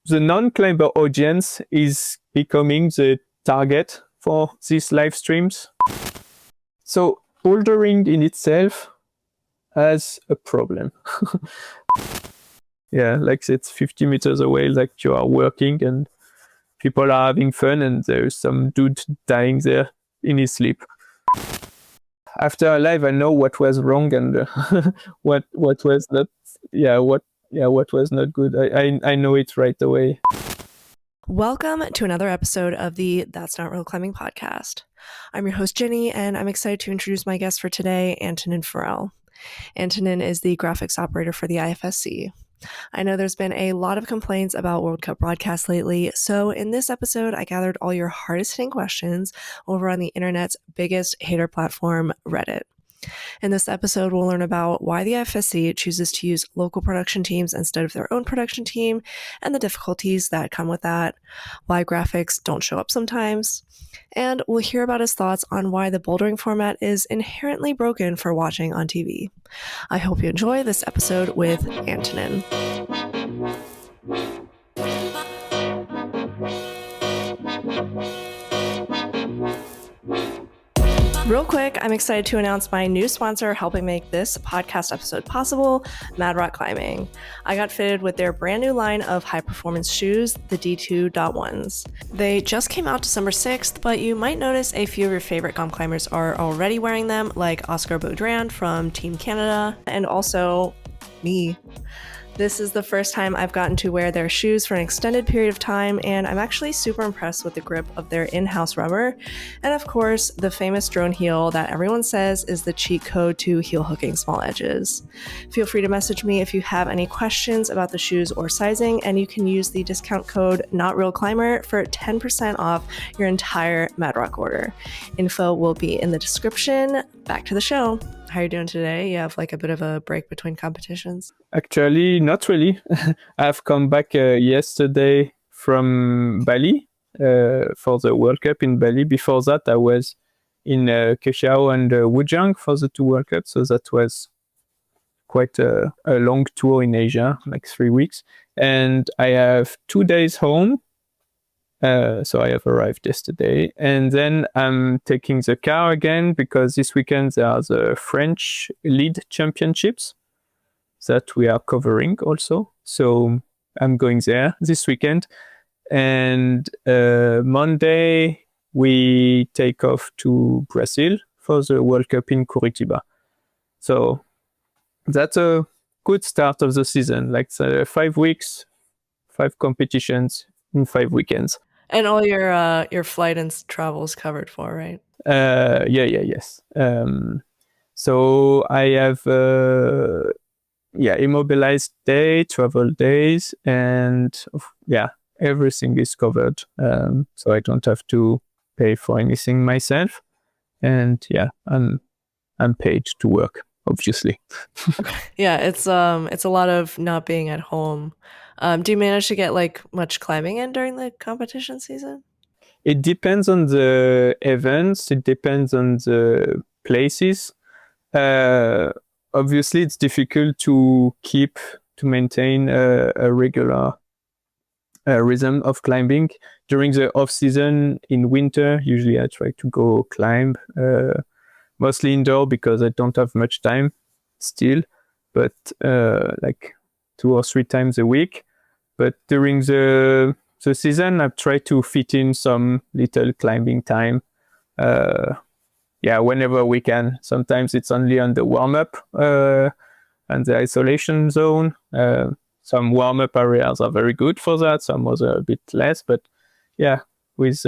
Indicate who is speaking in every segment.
Speaker 1: the non-climber audience is becoming the target for these live streams. So bouldering in itself has a problem. Yeah, like it's 50 meters away, like you are working and people are having fun and there's some dude dying there in his sleep. After a live, I know what was wrong and what was not. What was not good. I know it right away.
Speaker 2: Welcome to another episode of the That's Not Real Climbing podcast. I'm your host, Jenny, and I'm excited to introduce my guest for today, Antonin Pharel. Antonin is the graphics operator for the IFSC. I know there's been a lot of complaints about World Cup broadcasts lately, so in this episode, I gathered all your hardest hitting questions over on the internet's biggest hater platform, Reddit. In this episode, we'll learn about why the IFSC chooses to use local production teams instead of their own production team and the difficulties that come with that, why graphics don't show up sometimes, and we'll hear about his thoughts on why the bouldering format is inherently broken for watching on TV. I hope you enjoy this episode with Antonin. Real quick, I'm excited to announce my new sponsor helping make this podcast episode possible, Mad Rock Climbing. I got fitted with their brand new line of high-performance shoes, the D2.1s. They just came out December 6th, but you might notice a few of your favorite gum climbers are already wearing them, like Oscar Beaudrand from Team Canada, and also me. This is the first time I've gotten to wear their shoes for an extended period of time, and I'm actually super impressed with the grip of their in-house rubber. And of course, the famous drone heel that everyone says is the cheat code to heel hooking small edges. Feel free to message me if you have any questions about the shoes or sizing, and you can use the discount code NotRealClimber for 10% off your entire Mad Rock order. Info will be in the description. Back to the show. How are you doing today? You have like a bit of a break between competitions?
Speaker 1: Actually, not really. I've come back yesterday from Bali for the World Cup in Bali. Before that, I was in Keshao and Wujang for the two World Cups. So that was quite a long tour in Asia, like 3 weeks. And I have 2 days home. So I have arrived yesterday, and then I'm taking the car again because this weekend there are the French lead championships that we are covering also. So I'm going there this weekend, and Monday we take off to Brazil for the World Cup in Curitiba. So that's a good start of the season, like 5 weeks, 5 competitions in 5 weekends.
Speaker 2: And all your flight and travels covered for, right?
Speaker 1: Yes. So I have immobilized day, travel days, and everything is covered. So I don't have to pay for anything myself, and I'm paid to work, obviously.
Speaker 2: Yeah, it's a lot of not being at home. Do you manage to get like much climbing in during the competition season?
Speaker 1: It depends on the events. It depends on the places. Obviously, it's difficult to maintain a regular rhythm of climbing. During the off season in winter, usually I try to go climb, mostly indoor because I don't have much time still, but like 2 or 3 times a week. But during the season, I've tried to fit in some little climbing time. Whenever we can. Sometimes it's only on the warm-up and the isolation zone. Some warm-up areas are very good for that. Some other a bit less. But with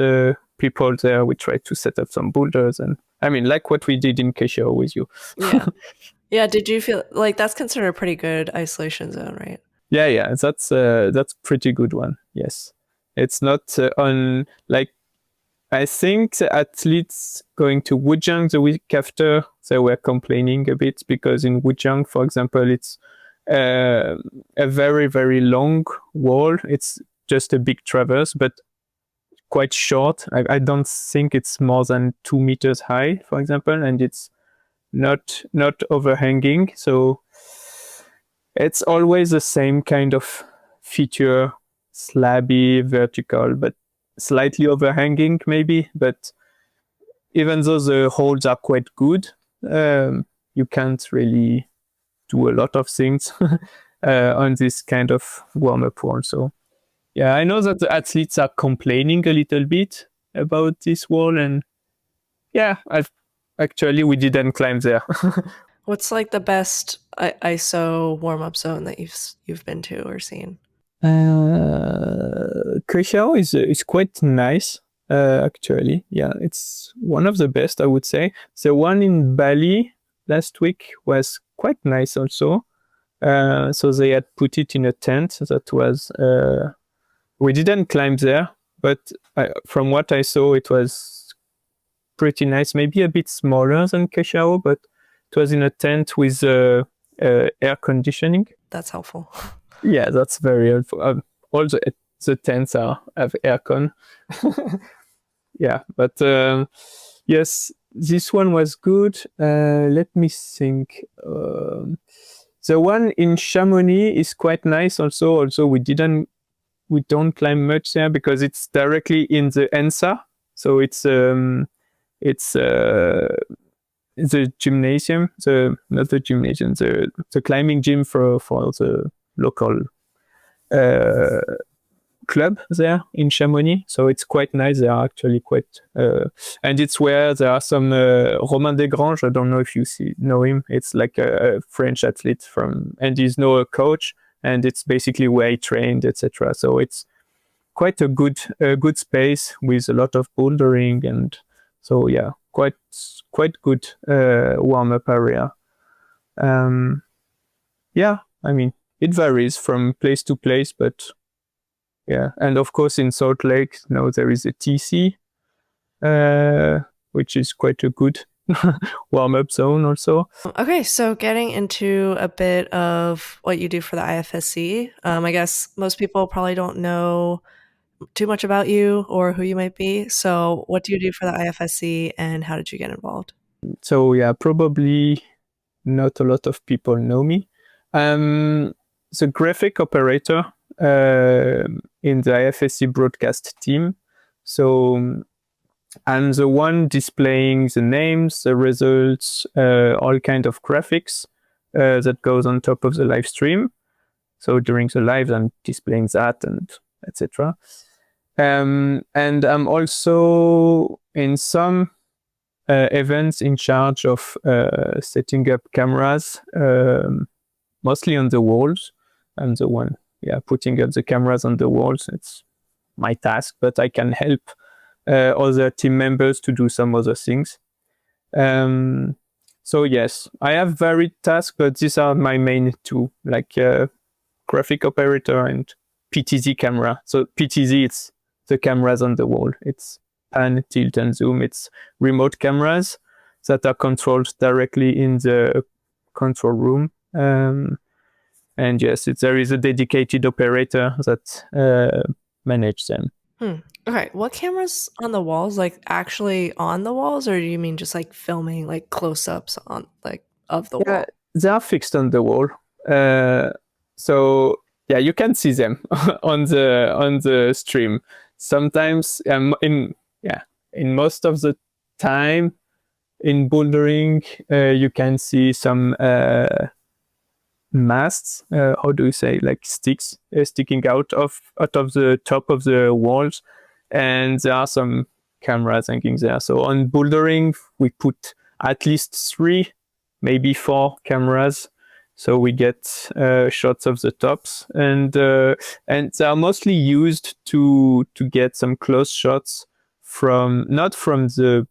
Speaker 1: people there, we try to set up some boulders. And I mean, like what we did in Keshao with you.
Speaker 2: Yeah. Yeah. Did you feel like that's considered a pretty good isolation zone, right?
Speaker 1: Yeah, that's pretty good one. Yes, it's not on like I think the athletes going to Wujang the week after they were complaining a bit because in Wujang, for example, it's a very very long wall. It's just a big traverse, but quite short. I don't think it's more than 2 meters high, for example, and it's not overhanging. So it's always the same kind of feature slabby, vertical, but slightly overhanging maybe. But even though the holds are quite good, you can't really do a lot of things on this kind of warm-up wall. So yeah, I know that the athletes are complaining a little bit about this wall, and yeah, we didn't climb there.
Speaker 2: What's like the best ISO warm-up zone that you've been to or seen?
Speaker 1: Crucial is quite nice, actually. Yeah, it's one of the best, I would say. The one in Bali last week was quite nice also. So they had put it in a tent that was, we didn't climb there, but from what I saw, it was pretty nice. Maybe a bit smaller than Keshao, but it was in a tent with air conditioning.
Speaker 2: That's helpful.
Speaker 1: Yeah, that's very helpful. All the tents have aircon. Yeah, but yes, this one was good. Let me think. The one in Chamonix is quite nice also. Also, we don't climb much there because it's directly in the ENSA. So it's the gymnasium, not the gymnasium, the climbing gym for the local club there in Chamonix. So it's quite nice. They are actually quite, and it's where there are some Romain Desgranges. I don't know if you know him. It's like a French athlete and he's now a coach, and it's basically where he trained, etc. So it's quite a good space with a lot of bouldering, and so yeah, quite good warm-up area. Yeah, I mean, it varies from place to place, but yeah. And of course, in Salt Lake, now there is a TC, which is quite a good warm-up zone also.
Speaker 2: Okay, so getting into a bit of what you do for the IFSC, I guess most people probably don't know too much about you or who you might be. So what do you do for the IFSC and how did you get involved?
Speaker 1: So yeah, probably not a lot of people know me. The graphic operator in the IFSC broadcast team. So I'm the one displaying the names, the results, all kind of graphics that goes on top of the live stream. So during the live, I'm displaying that and etc. And I'm also in some events in charge of setting up cameras, mostly on the walls. I'm the one, putting up the cameras on the walls. It's my task, but I can help other team members to do some other things. So yes, I have varied tasks, but these are my main two, like graphic operator and PTZ camera. So PTZ, it's the cameras on the wall. It's pan, tilt, and zoom. It's remote cameras that are controlled directly in the control room. And yes, there is a dedicated operator that manages them.
Speaker 2: Okay, what cameras on the walls? Like actually on the walls, or do you mean just like filming like close-ups on like of the wall?
Speaker 1: They are fixed on the wall. So yeah, you can see them on the stream. Sometimes in most of the time in bouldering, you can see some masts. How do you say, like sticks sticking out of the top of the walls, and there are some cameras hanging there. So on bouldering, we put at least 3, maybe 4 cameras. So we get shots of the tops, and they are mostly used to get some close shots not from the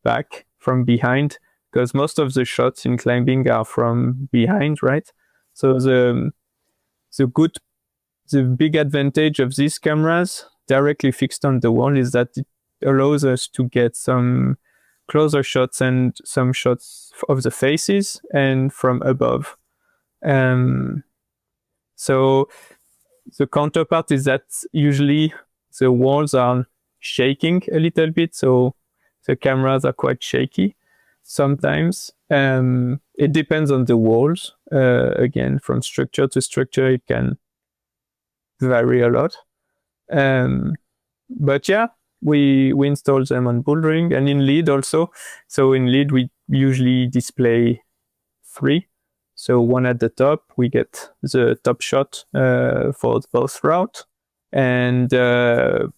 Speaker 1: back, from behind, because most of the shots in climbing are from behind, right? So the big advantage of these cameras directly fixed on the wall is that it allows us to get some closer shots and some shots of the faces and from above. So the counterpart is that usually the walls are shaking a little bit, so the cameras are quite shaky sometimes. It depends on the walls. Again, from structure to structure, it can vary a lot. But yeah, we install them on bouldering and in lead also. So in lead, we usually display 3. So one at the top, we get the top shot for both route, and 2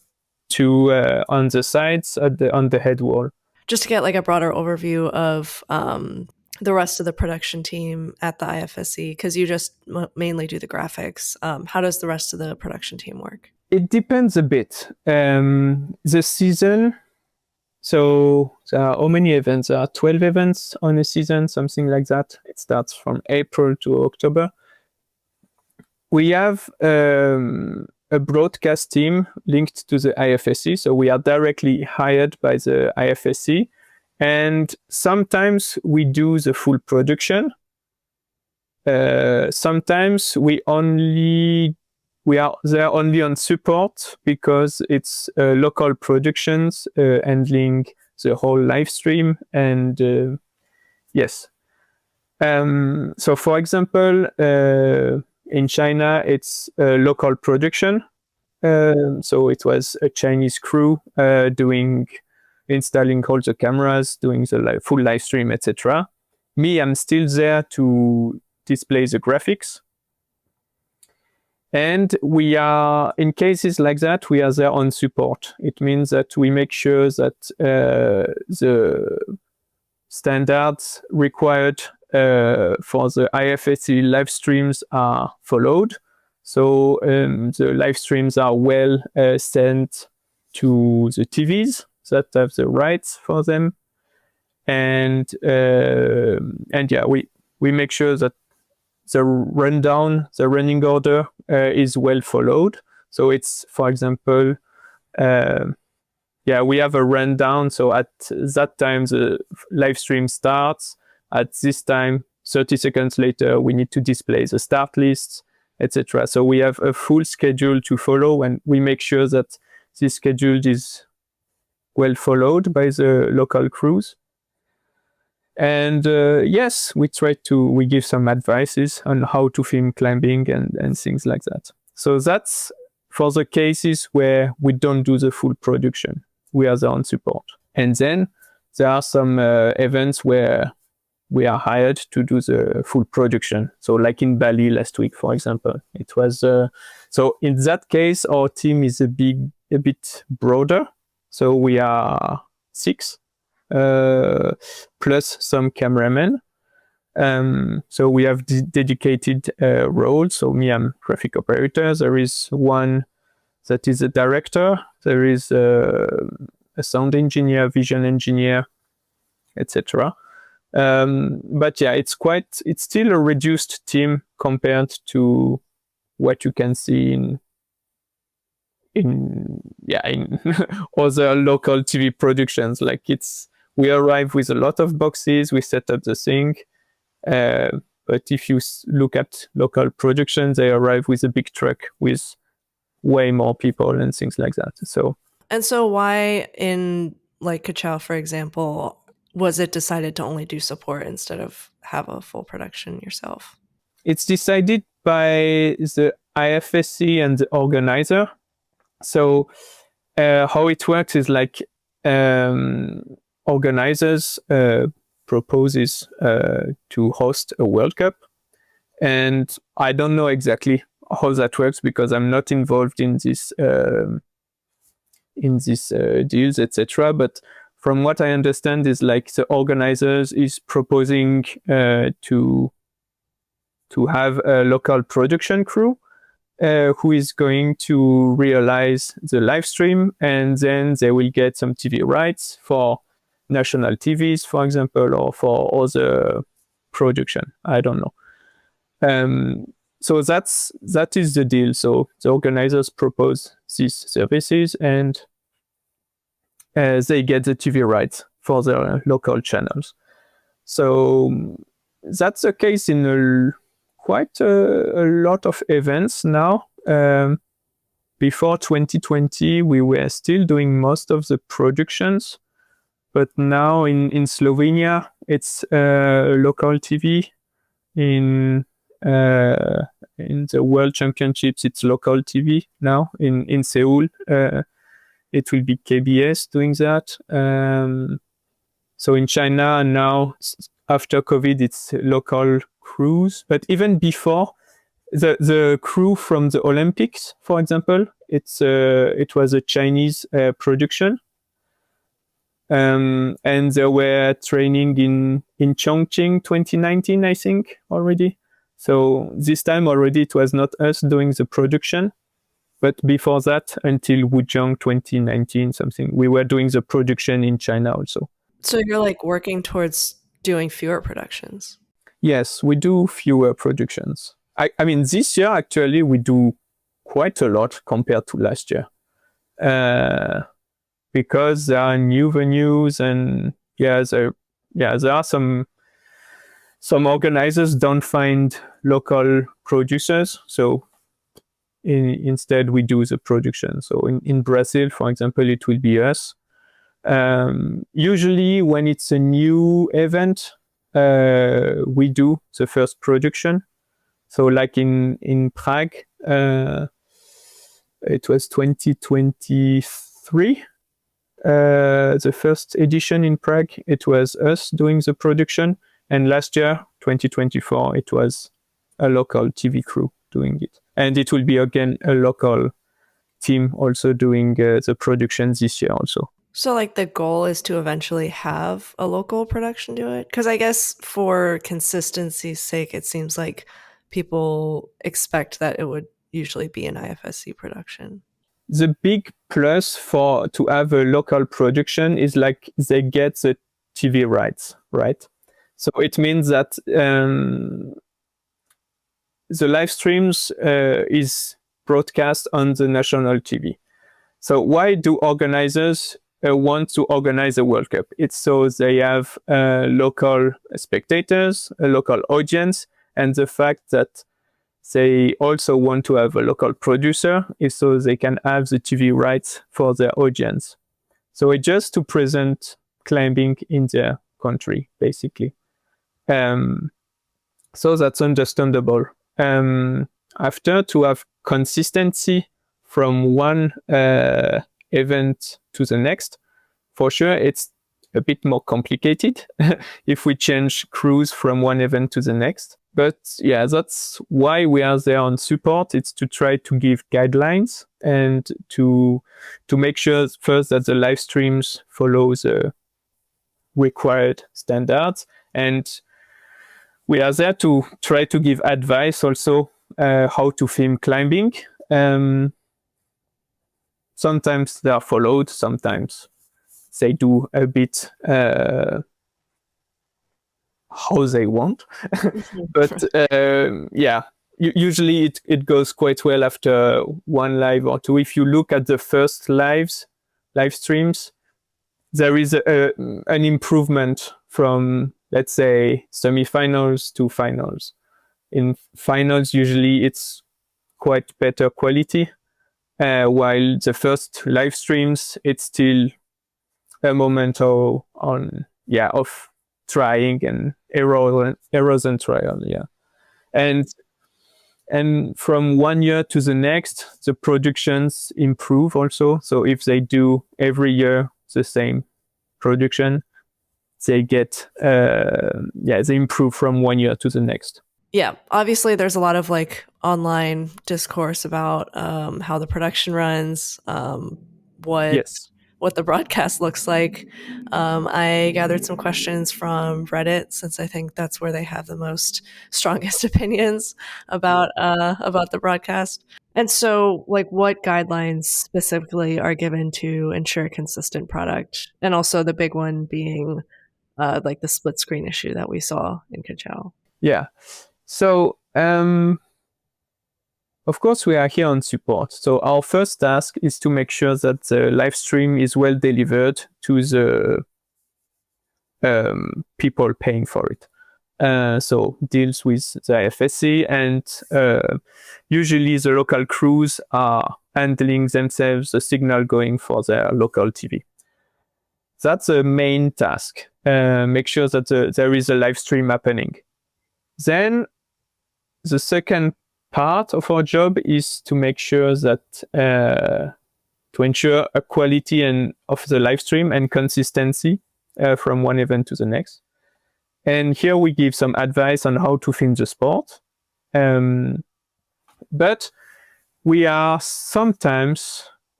Speaker 1: on the sides on the head wall.
Speaker 2: Just to get like a broader overview of the rest of the production team at the IFSC, because you just mainly do the graphics. How does the rest of the production team work?
Speaker 1: It depends a bit. The season, so there are how many events? There are 12 events on a season, something like that. It starts from April to October. We have a broadcast team linked to the IFSC, so we are directly hired by the IFSC, and sometimes we do the full production. Sometimes we are there only on support because it's local productions handling the whole live stream, and yes. So for example, in China, it's a local production. So it was a Chinese crew installing all the cameras, doing the full live stream, etc. Me, I'm still there to display the graphics. And we are, in cases like that, we are there on support. It means that we make sure that the standards required for the IFSC live streams are followed. So the live streams are well sent to the TVs that have the rights for them. And yeah, we make sure that the running order is well followed. So it's, for example, we have a rundown. So at that time, the live stream starts. At this time, 30 seconds later, we need to display the start lists, etc. So we have a full schedule to follow, and we make sure that this schedule is well followed by the local crews. And yes, we give some advices on how to film climbing and things like that. So that's for the cases where we don't do the full production. We are there on support. And then there are some events where we are hired to do the full production. So like in Bali last week, for example, it was, so in that case, our team is a bit broader. So we are 6, plus some cameramen. So we have dedicated roles. So me, I'm graphic operator. There is one that is a director. There is a sound engineer, vision engineer, etc. But yeah, it's still a reduced team compared to what you can see in other local TV productions. Like we arrive with a lot of boxes, we set up the thing. But if you look at local productions, they arrive with a big truck with way more people and things like that. So
Speaker 2: why in like Kachao, for example, was it decided to only do support instead of have a full production yourself?
Speaker 1: It's decided by the IFSC and the organizer. So how it works is like organizers proposes to host a World Cup. And I don't know exactly how that works because I'm not involved in this deals, etc. But from what I understand is like the organizers is proposing to have a local production crew who is going to realize the live stream, and then they will get some TV rights for national TVs, for example, or for other production. I don't know. So that is the deal. So the organizers propose these services, and they get the TV rights for their local channels. So that's the case in quite a lot of events now. Before 2020, we were still doing most of the productions, but now in Slovenia, it's local TV. In in the World Championships, it's local TV now in Seoul. It will be KBS doing that. So in China now, after COVID, it's local crews. But even before, the crew from the Olympics, for example, it was a Chinese production. And they were training in Chongqing 2019, I think, already. So this time already it was not us doing the production. But before that, until Wuzhong 2019, something, we were doing the production in China also.
Speaker 2: So you're like working towards doing fewer productions?
Speaker 1: Yes, we do fewer productions. I mean, this year, actually, we do quite a lot compared to last year. Because there are new venues and there are some organizers don't find local producers. So instead we do the production. So in Brazil, for example, it will be us. Usually when it's a new event, we do the first production. So like in Prague, it was 2023. The first edition in Prague, it was us doing the production. And last year, 2024, it was a local TV crew doing it. And it will be again a local team also doing the production this year also.
Speaker 2: So like the goal is to eventually have a local production do it? Because I guess for consistency's sake, it seems like people expect that it would usually be an IFSC production.
Speaker 1: The big plus to have a local production is like they get the TV rights, right? So it means that the live streams is broadcast on the national TV. So why do organizers want to organize a World Cup? It's so they have local spectators, a local audience, and the fact that they also want to have a local producer is so they can have the TV rights for their audience. So it's just to present climbing in their country, basically. So that's understandable. After, to have consistency from one event to the next, for sure, it's a bit more complicated if we change crews from one event to the next. But yeah, that's why we are there on support. It's to try to give guidelines and to make sure first that the live streams follow the required standards. And we are there to try to give advice also how to film climbing. Sometimes they are followed, sometimes they do a bit how they want. But usually it goes quite well after one live or two. If you look at the first live streams, there is an improvement from, let's say, semifinals to finals. In finals, usually it's quite better quality, while the first live streams, it's still a moment of trying and errors and trial, and from one year to the next, the productions improve also. So if they do every year the same production, they get they improve from one year to the next.
Speaker 2: Yeah, obviously there's a lot of like online discourse about how the production runs, what the broadcast looks like. I gathered some questions from Reddit, since I think that's where they have the most strongest opinions about the broadcast. And so, like, what guidelines specifically are given to ensure a consistent product? And also the big one being like the split screen issue that we saw in Cachao.
Speaker 1: Yeah. So, of course, we are here on support. So our first task is to make sure that the live stream is well delivered to the people paying for it. So deals with the IFSC, and usually the local crews are handling themselves the signal going for their local TV. That's the main task. Make sure that there is a live stream happening. Then the second part of our job is to make sure that to ensure a quality and of the live stream and consistency from one event to the next. And here we give some advice on how to film the sport. But we are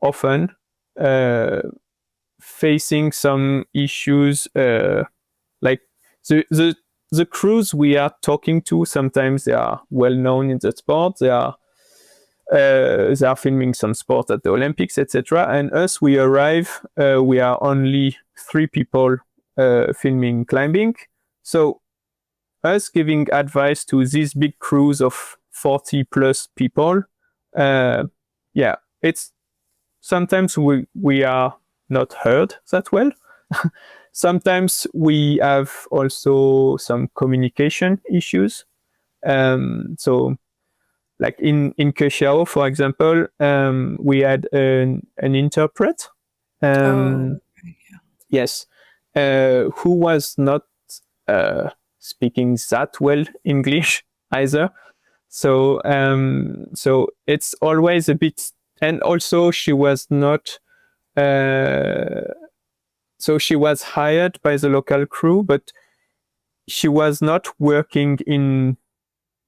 Speaker 1: often facing some issues, like the crews we are talking to. Sometimes they are well known in the sport. They are filming some sport at the Olympics, etc. And us, we arrive. We are only 3 people filming climbing. So us giving advice to these big crews of 40 plus people, it's sometimes we are not heard that well. Sometimes we have also some communication issues. So like in Kexiao, for example, we had an interpret. Yes, who was not speaking that well English either. So it's always a bit, and also she was not. So she was hired by the local crew, but she was not working in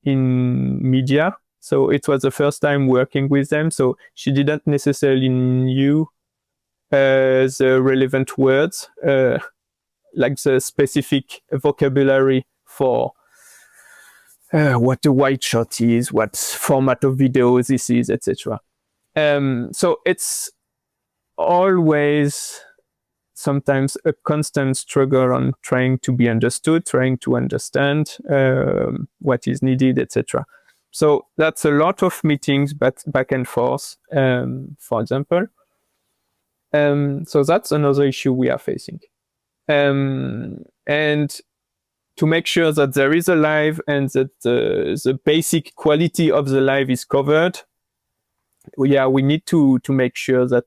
Speaker 1: media. So it was the first time working with them. So she didn't necessarily knew the relevant words, like the specific vocabulary for what a wide shot is, what format of video this is, etc. So it's always sometimes a constant struggle on trying to be understood, trying to understand what is needed, etc. So that's a lot of meetings back and forth, for example. So that's another issue we are facing. And to make sure that there is a live and that the basic quality of the live is covered, we need to make sure that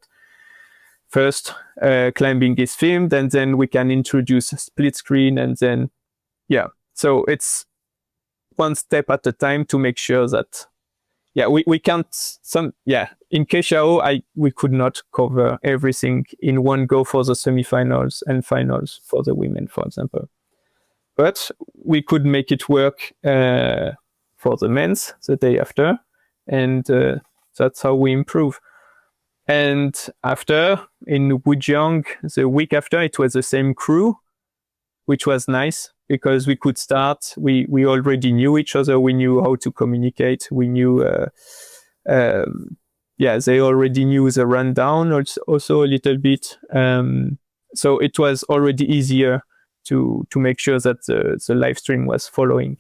Speaker 1: first climbing is filmed, and then we can introduce a split screen, and then so it's one step at a time to make sure that we can't in Kexiao we could not cover everything in one go for the semifinals and finals for the women, for example, but we could make it work for the men's the day after, and that's how we improve. And after, in Wujiang, the week after, it was the same crew, which was nice because we could start. We already knew each other. We knew how to communicate. We knew, they already knew the rundown also a little bit. So it was already easier to make sure that the live stream was following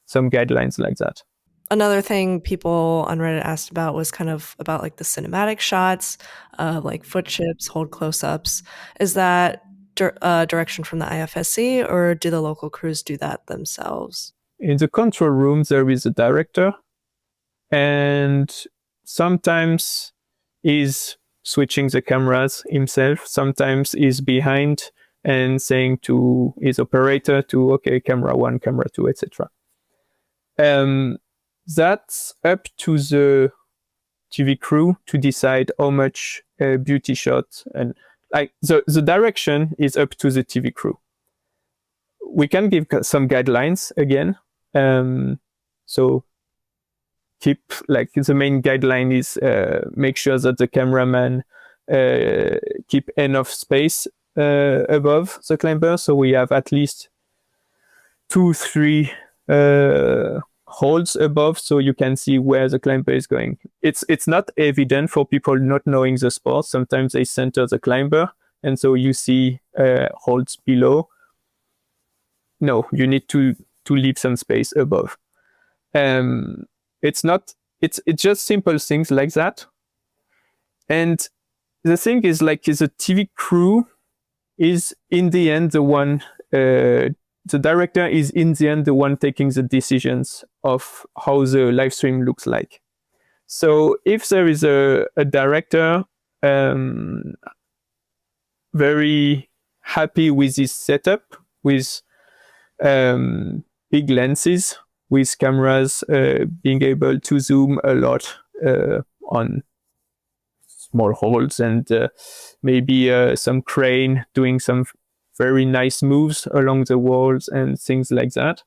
Speaker 1: some guidelines like that.
Speaker 2: Another thing people on Reddit asked about was kind of about like the cinematic shots, like foot chips, hold close-ups. Is that direction from the IFSC, or do the local crews do that themselves?
Speaker 1: In the control room, there is a director, and sometimes he's switching the cameras himself. Sometimes he's behind and saying to his operator to, okay, camera 1, camera 2, etc. That's up to the TV crew to decide how much beauty shot, and like the direction is up to the TV crew. We can give some guidelines again. So keep, like, the main guideline is make sure that the cameraman keep enough space above the climber, so we have at least 2-3 holds above, so you can see where the climber is going. It's not evident for people not knowing the sport. Sometimes they center the climber, and so you see holds below. No, you need to leave some space above. It's just simple things like that. And the thing is, like, the TV crew is in the end the one. The director is in the end the one taking the decisions of how the live stream looks like. So if there is a director very happy with this setup, with big lenses, with cameras being able to zoom a lot on small holes, and maybe some crane doing some very nice moves along the walls and things like that.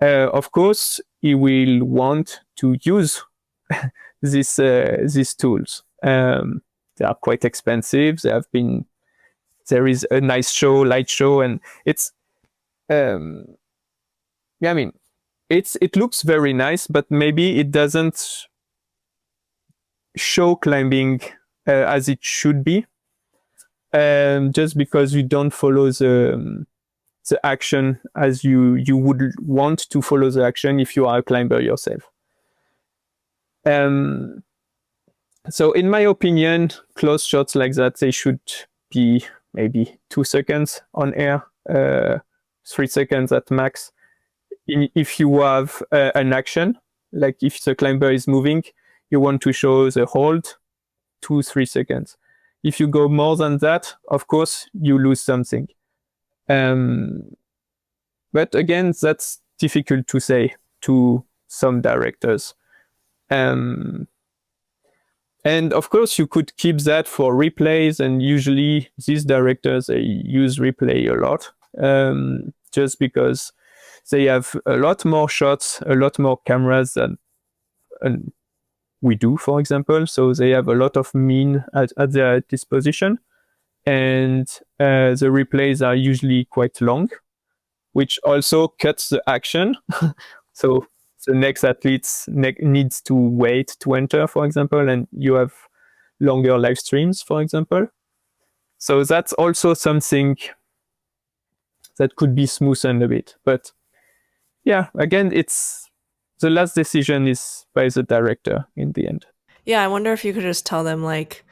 Speaker 1: Of course, he will want to use these tools. They are quite expensive. There is a nice show, light show, and it's yeah, I mean, it looks very nice, but maybe it doesn't show climbing as it should be, just because you don't follow the action as you would want to follow the action if you are a climber yourself. So in my opinion, close shots like that, they should be maybe 2 seconds on air, 3 seconds at max. If you have an action, like if the climber is moving, you want to show the hold, 2-3 seconds. If you go more than that, of course, you lose something. But again, that's difficult to say to some directors. And of course, you could keep that for replays, and usually these directors, they use replay a lot, just because they have a lot more shots, a lot more cameras than we do, for example. So they have a lot of mean at their disposition, and the replays are usually quite long, which also cuts the action. So the next athlete needs to wait to enter, for example, and you have longer live streams, for example. So that's also something that could be smoothened a bit. But yeah, again, it's the last decision is by the director in the end.
Speaker 2: Yeah, I wonder if you could just tell them, like,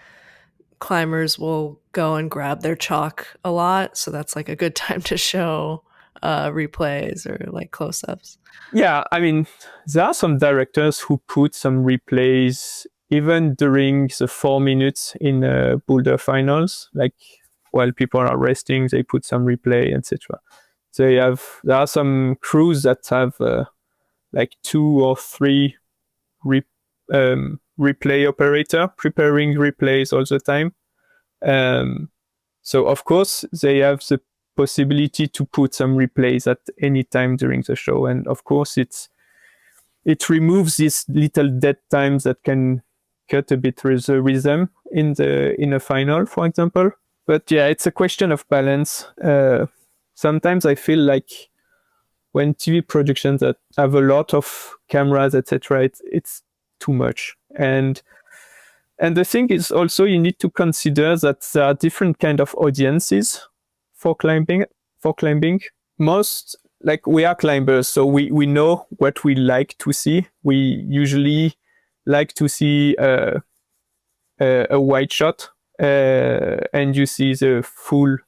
Speaker 2: climbers will go and grab their chalk a lot, so that's like a good time to show replays or like close-ups.
Speaker 1: Yeah, I mean, there are some directors who put some replays even during the 4 minutes in boulder finals, like while people are resting, they put some replay, etc. There are some crews that have like 2 or 3 replay operator preparing replays all the time. So of course they have the possibility to put some replays at any time during the show, and of course it removes these little dead times that can cut a bit the rhythm in a final, for example. But yeah, it's a question of balance. Sometimes I feel like when TV productions that have a lot of cameras, etc., it's too much. And the thing is also, you need to consider that there are different kind of audiences for climbing. Most, like, we are climbers, so we know what we like to see. We usually like to see a wide shot, and you see the full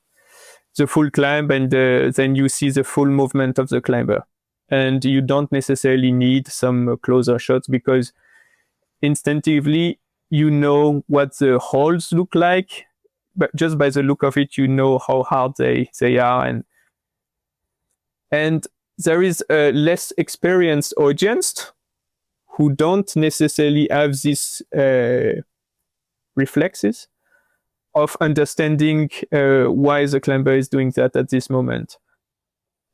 Speaker 1: climb, and then you see the full movement of the climber. And you don't necessarily need some closer shots, because instinctively you know what the holes look like, but just by the look of it, you know how hard they are. And there is a less experienced audience who don't necessarily have these reflexes of understanding why the climber is doing that at this moment.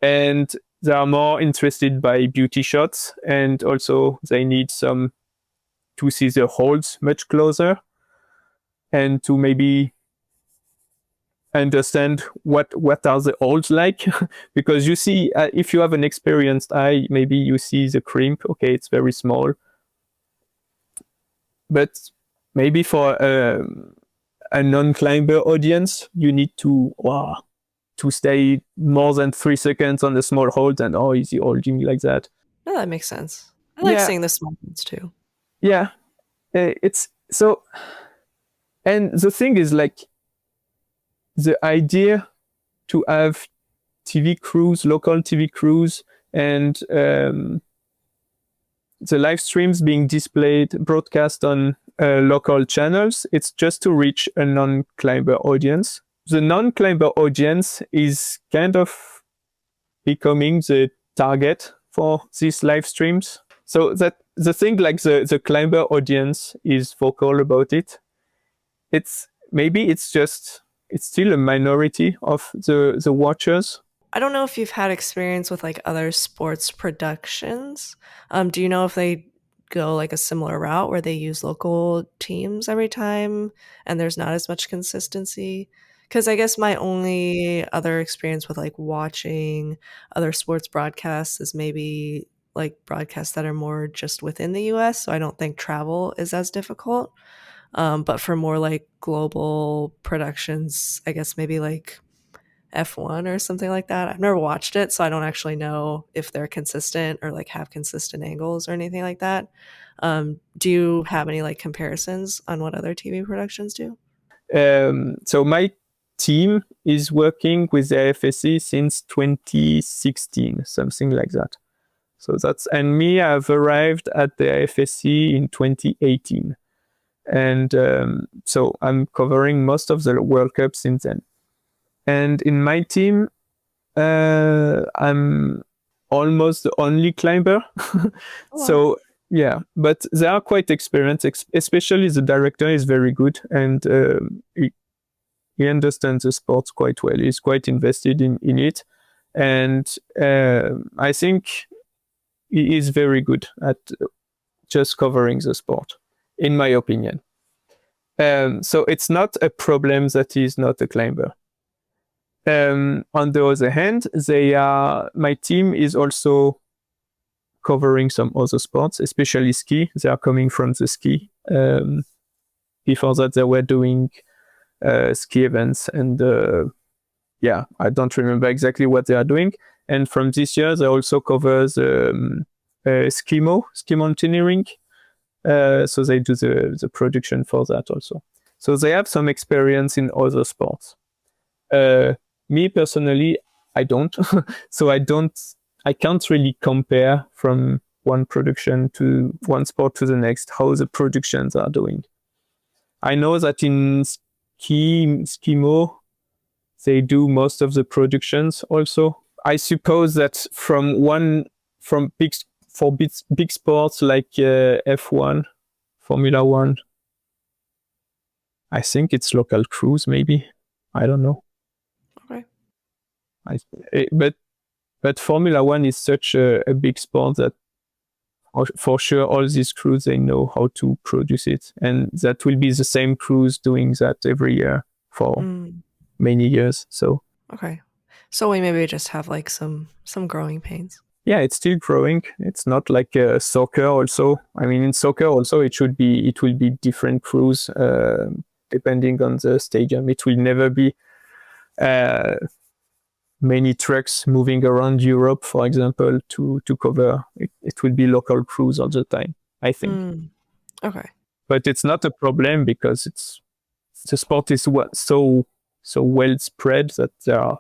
Speaker 1: And they are more interested by beauty shots, and also they need some to see the holes much closer, and to maybe understand what are the holes like. Because you see, if you have an experienced eye, maybe you see the crimp, okay, it's very small. But maybe for a non-climber audience, you need to stay more than 3 seconds on the small hold, and is he holding like that?
Speaker 2: No, that makes sense. I like seeing the small ones too.
Speaker 1: Yeah, it's so. And the thing is, like, the idea to have TV crews, local TV crews, and the live streams being broadcast on local channels, it's just to reach a non-climber audience. The non-climber audience is kind of becoming the target for these live streams. So that the thing, like the climber audience is vocal about it. It's still a minority of the watchers.
Speaker 2: I don't know if you've had experience with like other sports productions. Do you know if they go like a similar route where they use local teams every time and there's not as much consistency? Because I guess my only other experience with like watching other sports broadcasts is maybe like broadcasts that are more just within the US. So I don't think travel is as difficult. But for more like global productions, I guess maybe like F1 or something like that. I've never watched it, so I don't actually know if they're consistent or like have consistent angles or anything like that. Do you have any like comparisons on what other TV productions do?
Speaker 1: So my team is working with the IFSC since 2016, something like that. So and me, I've arrived at the IFSC in 2018. And so I'm covering most of the World Cup since then. And in my team, I'm almost the only climber. So yeah, but they are quite experienced, especially the director is very good, and he understands the sport quite well. He's quite invested in it. And I think he is very good at just covering the sport, in my opinion. So it's not a problem that he's not a climber. On the other hand, my team is also covering some other sports, especially ski. They are coming from the ski. Before that, they were doing ski events, and I don't remember exactly what they are doing. And from this year, they also cover ski mountaineering. So they do the production for that also. So they have some experience in other sports. Me personally, I don't. So I can't really compare from one production to one sport to the next how the productions are doing. I know that in skimo, they do most of the productions also. I suppose that for big sports like F1, Formula One, I think it's local crews maybe. I don't know.
Speaker 2: Okay.
Speaker 1: But Formula One is such a big sport that for sure all these crews, they know how to produce it, and that will be the same crews doing that every year for many years. So
Speaker 2: okay, so we maybe just have like some growing pains.
Speaker 1: Yeah, it's still growing. It's not like soccer also. I mean, in soccer also it will be different crews depending on the stadium. It will never be many trucks moving around Europe, for example, to cover. It will be local crews all the time, I think.
Speaker 2: Okay.
Speaker 1: But it's not a problem because the sport is so well spread that there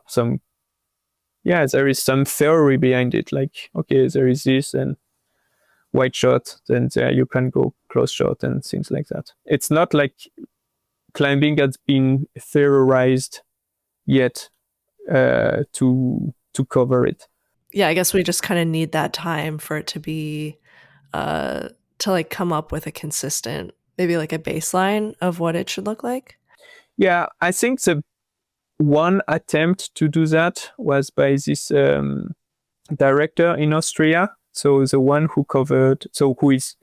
Speaker 1: is some theory behind it. Like, okay, there is this and wide shot, then there you can go close shot and things like that. It's not like climbing has been theorized yet to cover it.
Speaker 2: Yeah, I guess we just kind of need that time for it to be to like come up with a consistent, maybe like a baseline of what it should look like.
Speaker 1: Yeah, I think the one attempt to do that was by this director in Austria. So the one who is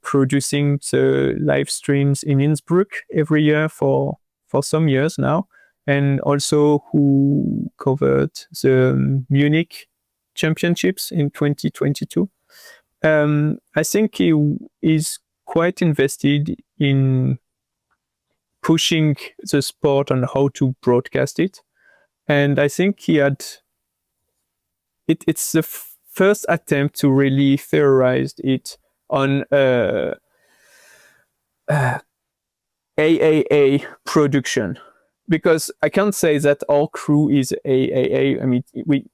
Speaker 1: producing the live streams in Innsbruck every year for some years now, and also who covered the Munich championships in 2022. I think he is quite invested in pushing the sport on how to broadcast it. And I think he had it's the first attempt to really theorize it on AAA production, because I can't say that our crew is AAA. I mean,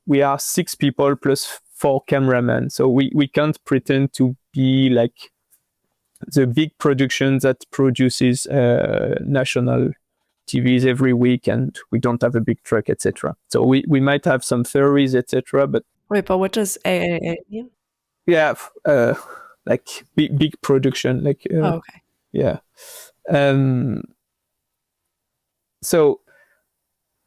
Speaker 1: we are 6 people plus 4 cameramen, so we can't pretend to be like the big production that produces national TVs every week, and we don't have a big truck, etc. So we might have some theories, etc., but
Speaker 2: Wait, but what does AAA mean?
Speaker 1: Yeah, like big production, like
Speaker 2: Oh, okay.
Speaker 1: yeah. Um, so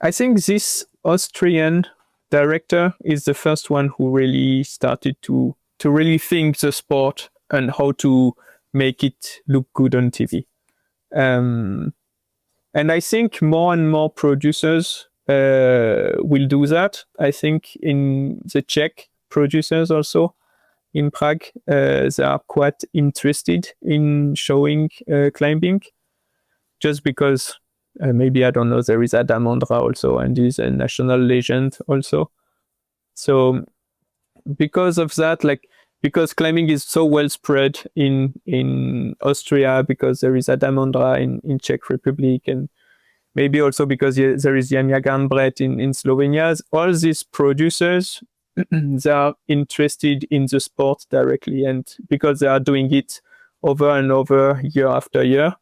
Speaker 1: I think this Austrian director is the first one who really started to really think the sport and how to make it look good on TV. And I think more and more producers will do that. I think in the Czech producers also in Prague, they are quite interested in showing climbing, just because maybe, I don't know, there is Adam Ondra also, and he's a national legend also. So because of that, like, because climbing is so well spread in Austria, because there is Adam Ondra in Czech Republic, and maybe also because there is Janja Garnbret in Slovenia, all these producers, they are interested in the sport directly, and because they are doing it over and over year after year,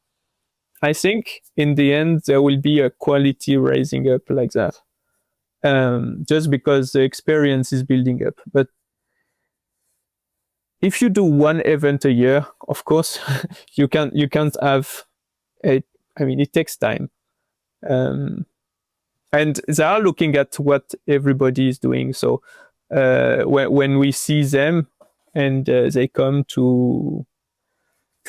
Speaker 1: I think in the end there will be a quality rising up like that, just because the experience is building up. But if you do one event a year, of course, you can't have it. I mean, it takes time, and they are looking at what everybody is doing. So when we see them and they come to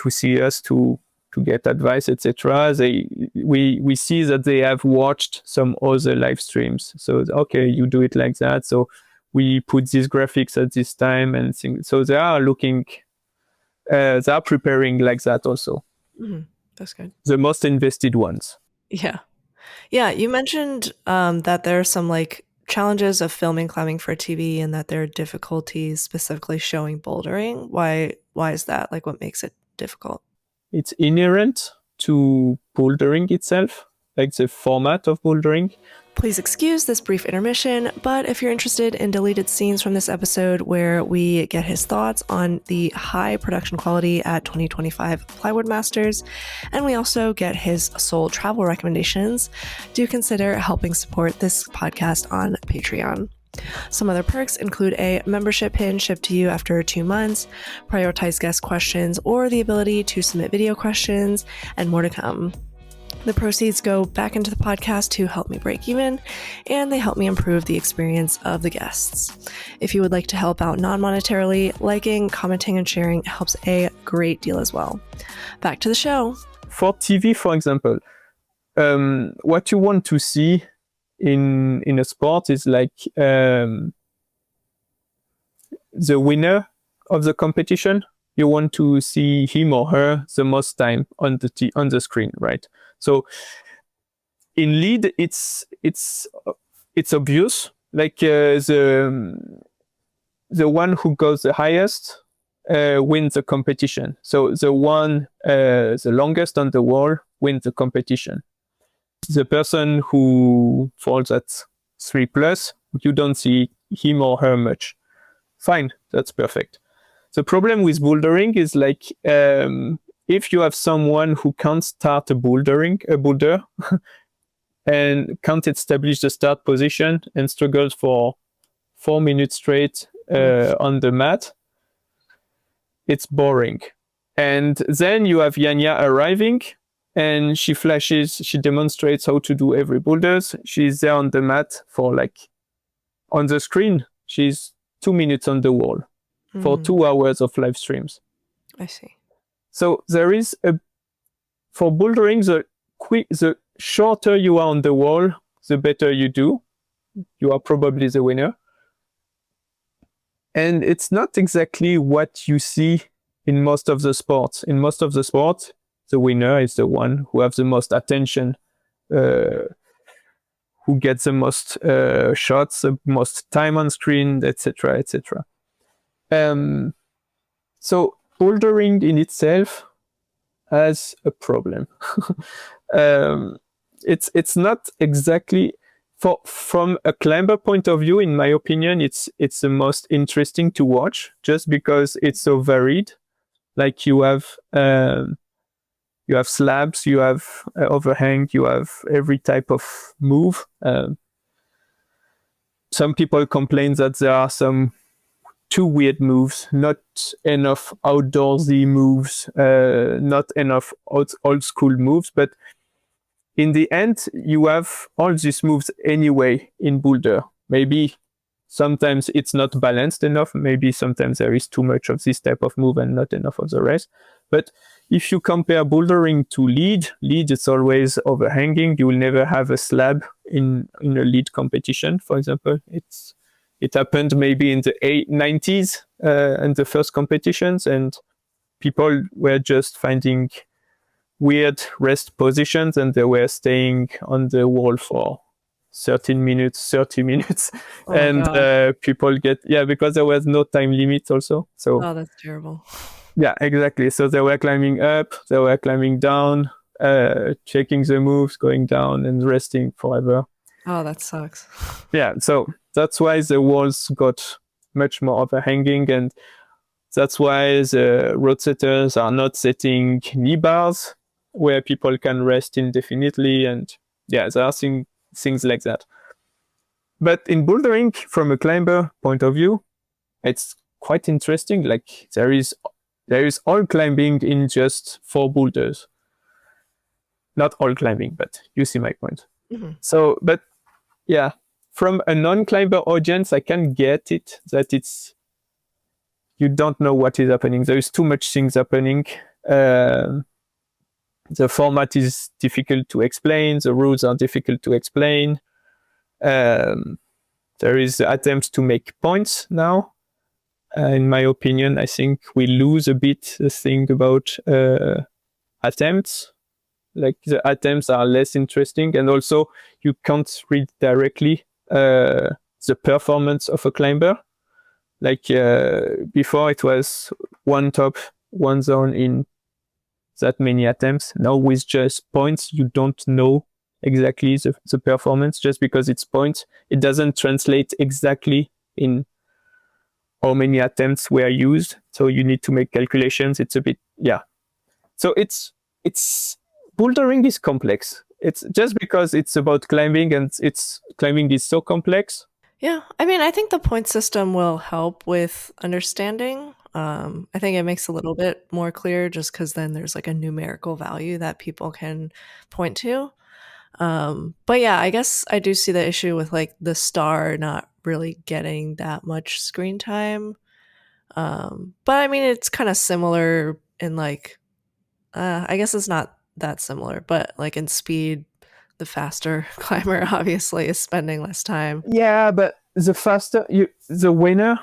Speaker 1: see us to get advice, etc., we see that they have watched some other live streams. So okay, you do it like that. So we put these graphics at this time and things. So they are looking, they are preparing like that also.
Speaker 2: That's good.
Speaker 1: The most invested ones.
Speaker 2: Yeah. Yeah, you mentioned that there are some like challenges of filming climbing for TV and that there are difficulties specifically showing bouldering. Why is that? Like what makes it difficult?
Speaker 1: It's inherent to bouldering itself, like the format of bouldering.
Speaker 2: Please excuse this brief intermission, but if you're interested in deleted scenes from this episode where we get his thoughts on the high production quality at 2025 Plywood Masters, and we also get his sole travel recommendations, do consider helping support this podcast on Patreon. Some other perks include a membership pin shipped to you after 2 months, prioritized guest questions, or the ability to submit video questions, and more to come. The proceeds go back into the podcast to help me break even, and they help me improve the experience of the guests. If you would like to help out non-monetarily, liking, commenting, and sharing helps a great deal as well. Back to the show.
Speaker 1: For TV, for example, what you want to see in a sport is like the winner of the competition. You want to see him or her the most time on the screen, right? So in lead, it's obvious. Like the one who goes the highest wins the competition. So the one the longest on the wall wins the competition. The person who falls at 3+, you don't see him or her much. Fine, that's perfect. The problem with bouldering is like if you have someone who can't start a boulder and can't establish the start position and struggles for 4 minutes straight on the mat, it's boring. And then you have Yanya arriving, and she demonstrates how to do every boulders. She's there on the mat for like, on the screen, she's 2 minutes on the wall for 2 hours of live streams.
Speaker 2: I see.
Speaker 1: So there is for bouldering, the shorter you are on the wall, the better you do. You are probably the winner. And it's not exactly what you see in most of the sports. In most of the sports, the winner is the one who has the most attention, who gets the most shots, the most time on screen, etc., etc. So bouldering in itself has a problem. It's not exactly from a climber point of view. In my opinion, it's the most interesting to watch, just because it's so varied. Like you have slabs, you have overhang, you have every type of move. some people complain that there are some too weird moves, not enough outdoorsy moves, not enough old school moves. But in the end, you have all these moves anyway in boulder. Maybe sometimes it's not balanced enough. Maybe sometimes there is too much of this type of move and not enough of the rest. But if you compare bouldering to lead is always overhanging. You will never have a slab in a lead competition, for example. It happened maybe in the 90s and the first competitions, and people were just finding weird rest positions and they were staying on the wall for 13 minutes, 30 minutes.
Speaker 2: Oh,
Speaker 1: and
Speaker 2: God.
Speaker 1: People because there was no time limit also. So,
Speaker 2: Oh, that's terrible.
Speaker 1: yeah, exactly. So they were climbing up, they were climbing down, checking the moves, going down and resting forever.
Speaker 2: Oh, that sucks.
Speaker 1: Yeah, so that's why the walls got much more overhanging, and that's why the road setters are not setting knee bars where people can rest indefinitely. And yeah, there are things like that. But in bouldering, from a climber point of view, it's quite interesting. Like there is all climbing in just 4 boulders. Not all climbing, but you see my point.
Speaker 2: Mm-hmm.
Speaker 1: So, but yeah, from a non-climber audience, I can get it that you don't know what is happening. There is too much things happening. The format is difficult to explain. The rules are difficult to explain. There is attempts to make points now. In my opinion, I think we lose a bit the thing about attempts. Like the attempts are less interesting, and also you can't read directly the performance of a climber. Like before, it was one top, one zone in that many attempts. Now with just points, you don't know exactly the performance. Just because it's points, it doesn't translate exactly in how many attempts were used. So you need to make calculations. It's a bit, yeah. So it's bouldering is complex. It's just because it's about climbing, and climbing is so complex.
Speaker 2: Yeah, I mean, I think the point system will help with understanding. I think it makes a little bit more clear just because then there's like a numerical value that people can point to. But yeah, I guess I do see the issue with like the star not really getting that much screen time. But I mean, it's kind of similar in like, I guess it's not that similar, but like in speed, the faster climber obviously is spending less time.
Speaker 1: Yeah, but the winner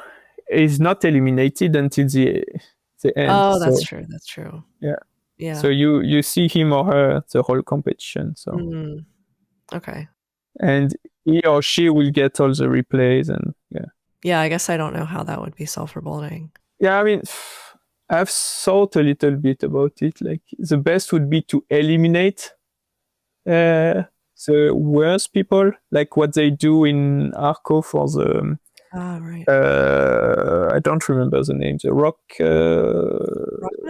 Speaker 1: is not eliminated until the end.
Speaker 2: Oh, that's
Speaker 1: So
Speaker 2: true. That's true.
Speaker 1: yeah.
Speaker 2: Yeah.
Speaker 1: So you see him or her the whole competition. So
Speaker 2: Mm, okay.
Speaker 1: and he or she will get all the replays, and yeah.
Speaker 2: Yeah, I guess I don't know how that would be self-rebuilding.
Speaker 1: Yeah, I mean, I've thought a little bit about it. Like the best would be to eliminate the worst people, like what they do in Arco for the
Speaker 2: Ah, right.
Speaker 1: I don't remember the name. The Rock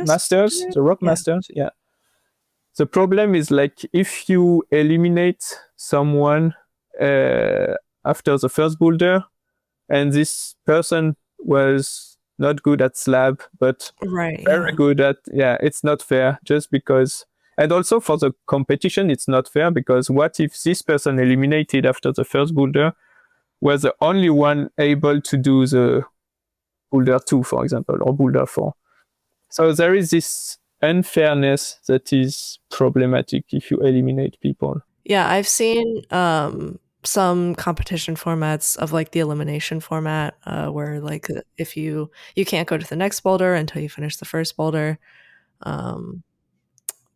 Speaker 1: Masters. The Rock
Speaker 2: Yeah.
Speaker 1: Masters. Yeah. The problem is like if you eliminate someone after the first boulder, and this person was not good at slab, but
Speaker 2: Right.
Speaker 1: very good at, it's not fair just because. And also for the competition, it's not fair because what if this person eliminated after the first boulder was the only one able to do the boulder 2, for example, or boulder 4? So there is this unfairness that is problematic if you eliminate people.
Speaker 2: Yeah, I've seen some competition formats of like the elimination format where like if you can't go to the next boulder until you finish the first boulder.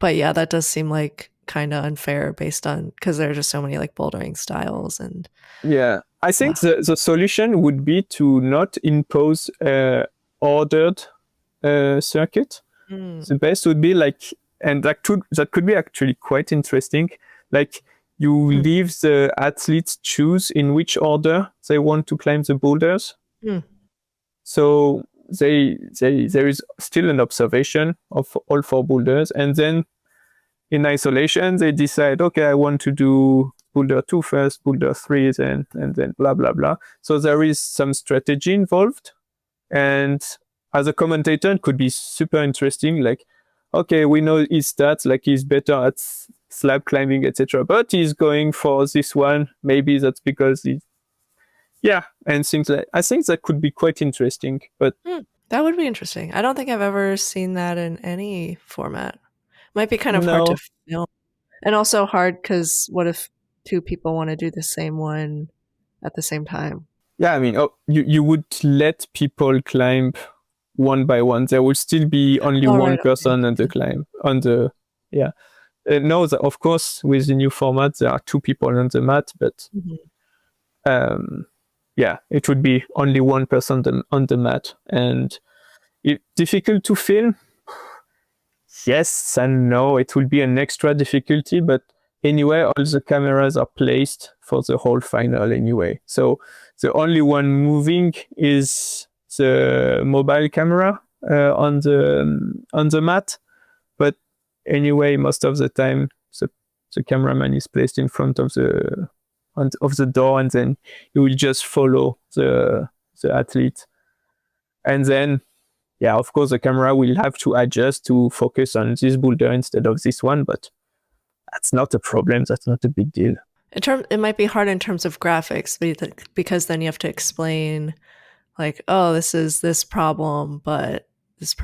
Speaker 2: But yeah, that does seem like kind of unfair based on because there are just so many like bouldering styles and
Speaker 1: yeah. I think the solution would be to not impose ordered circuit. The best would be like, and that could be actually quite interesting. Like you leave the athletes choose in which order they want to climb the boulders. So there is still an observation of all 4 boulders, and then in isolation they decide, okay, I want to do boulder 2 first, boulder 3, and then blah, blah, blah. So there is some strategy involved. And as a commentator, it could be super interesting. Like, okay, we know his stats, like he's better at slab climbing, etc. But he's going for this one. Maybe that's because and things like I think that could be quite interesting. But
Speaker 2: that would be interesting. I don't think I've ever seen that in any format. Might be kind of hard to film, and also hard because what if two people want to do the same one at the same time?
Speaker 1: Yeah, I mean, you would let people climb one by one. There will still be only one person on the climb on the no, of course, with the new format, there are two people on the mat, but it would be only one person on the mat. And it's difficult to film. Yes and no, it will be an extra difficulty, but anyway, all the cameras are placed for the whole final anyway. So the only one moving is the mobile camera on the mat. But anyway, most of the time, the cameraman is placed in front of the door, and then you will just follow the athlete. And then, of course, the camera will have to adjust to focus on this boulder instead of this one, but that's not a problem. That's not a big deal.
Speaker 2: It might be hard in terms of graphics because then you have to explain, like, oh, this is this problem, but this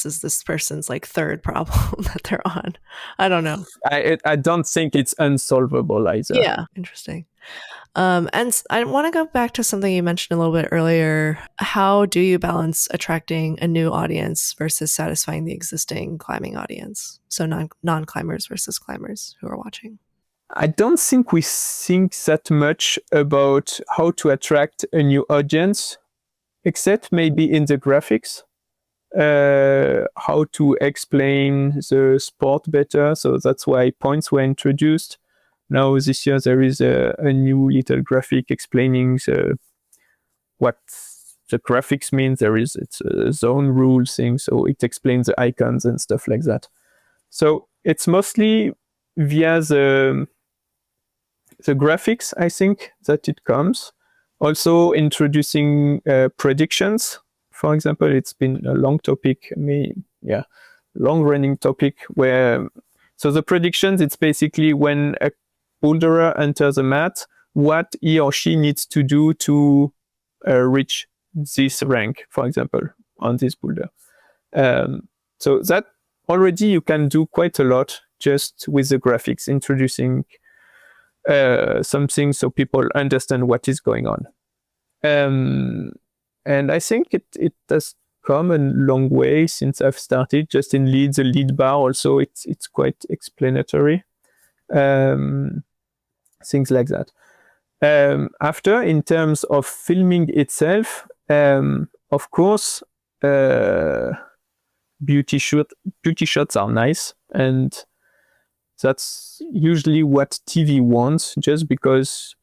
Speaker 2: is this person's like third problem that they're on. I don't know.
Speaker 1: I don't think it's unsolvable either.
Speaker 2: Yeah, interesting. And I want to go back to something you mentioned a little bit earlier. How do you balance attracting a new audience versus satisfying the existing climbing audience? So non-climbers versus climbers who are watching.
Speaker 1: I don't think we think that much about how to attract a new audience, except maybe in the graphics. How to explain the sport better. So that's why points were introduced. Now this year there is a new little graphic explaining what the graphics means. It's a zone rule thing, so it explains the icons and stuff like that. So it's mostly via the graphics, I think, that it comes. Also introducing predictions. For example, it's been a long topic, long-running topic where, so the predictions, it's basically when a boulderer enters the mat, what he or she needs to do to reach this rank, for example, on this boulder. So that already you can do quite a lot just with the graphics, introducing something so people understand what is going on. And I think it has come a long way since I've started. Just in the lead bar also, it's quite explanatory. Things like that. After, in terms of filming itself, of course, beauty shots are nice, and that's usually what TV wants, just because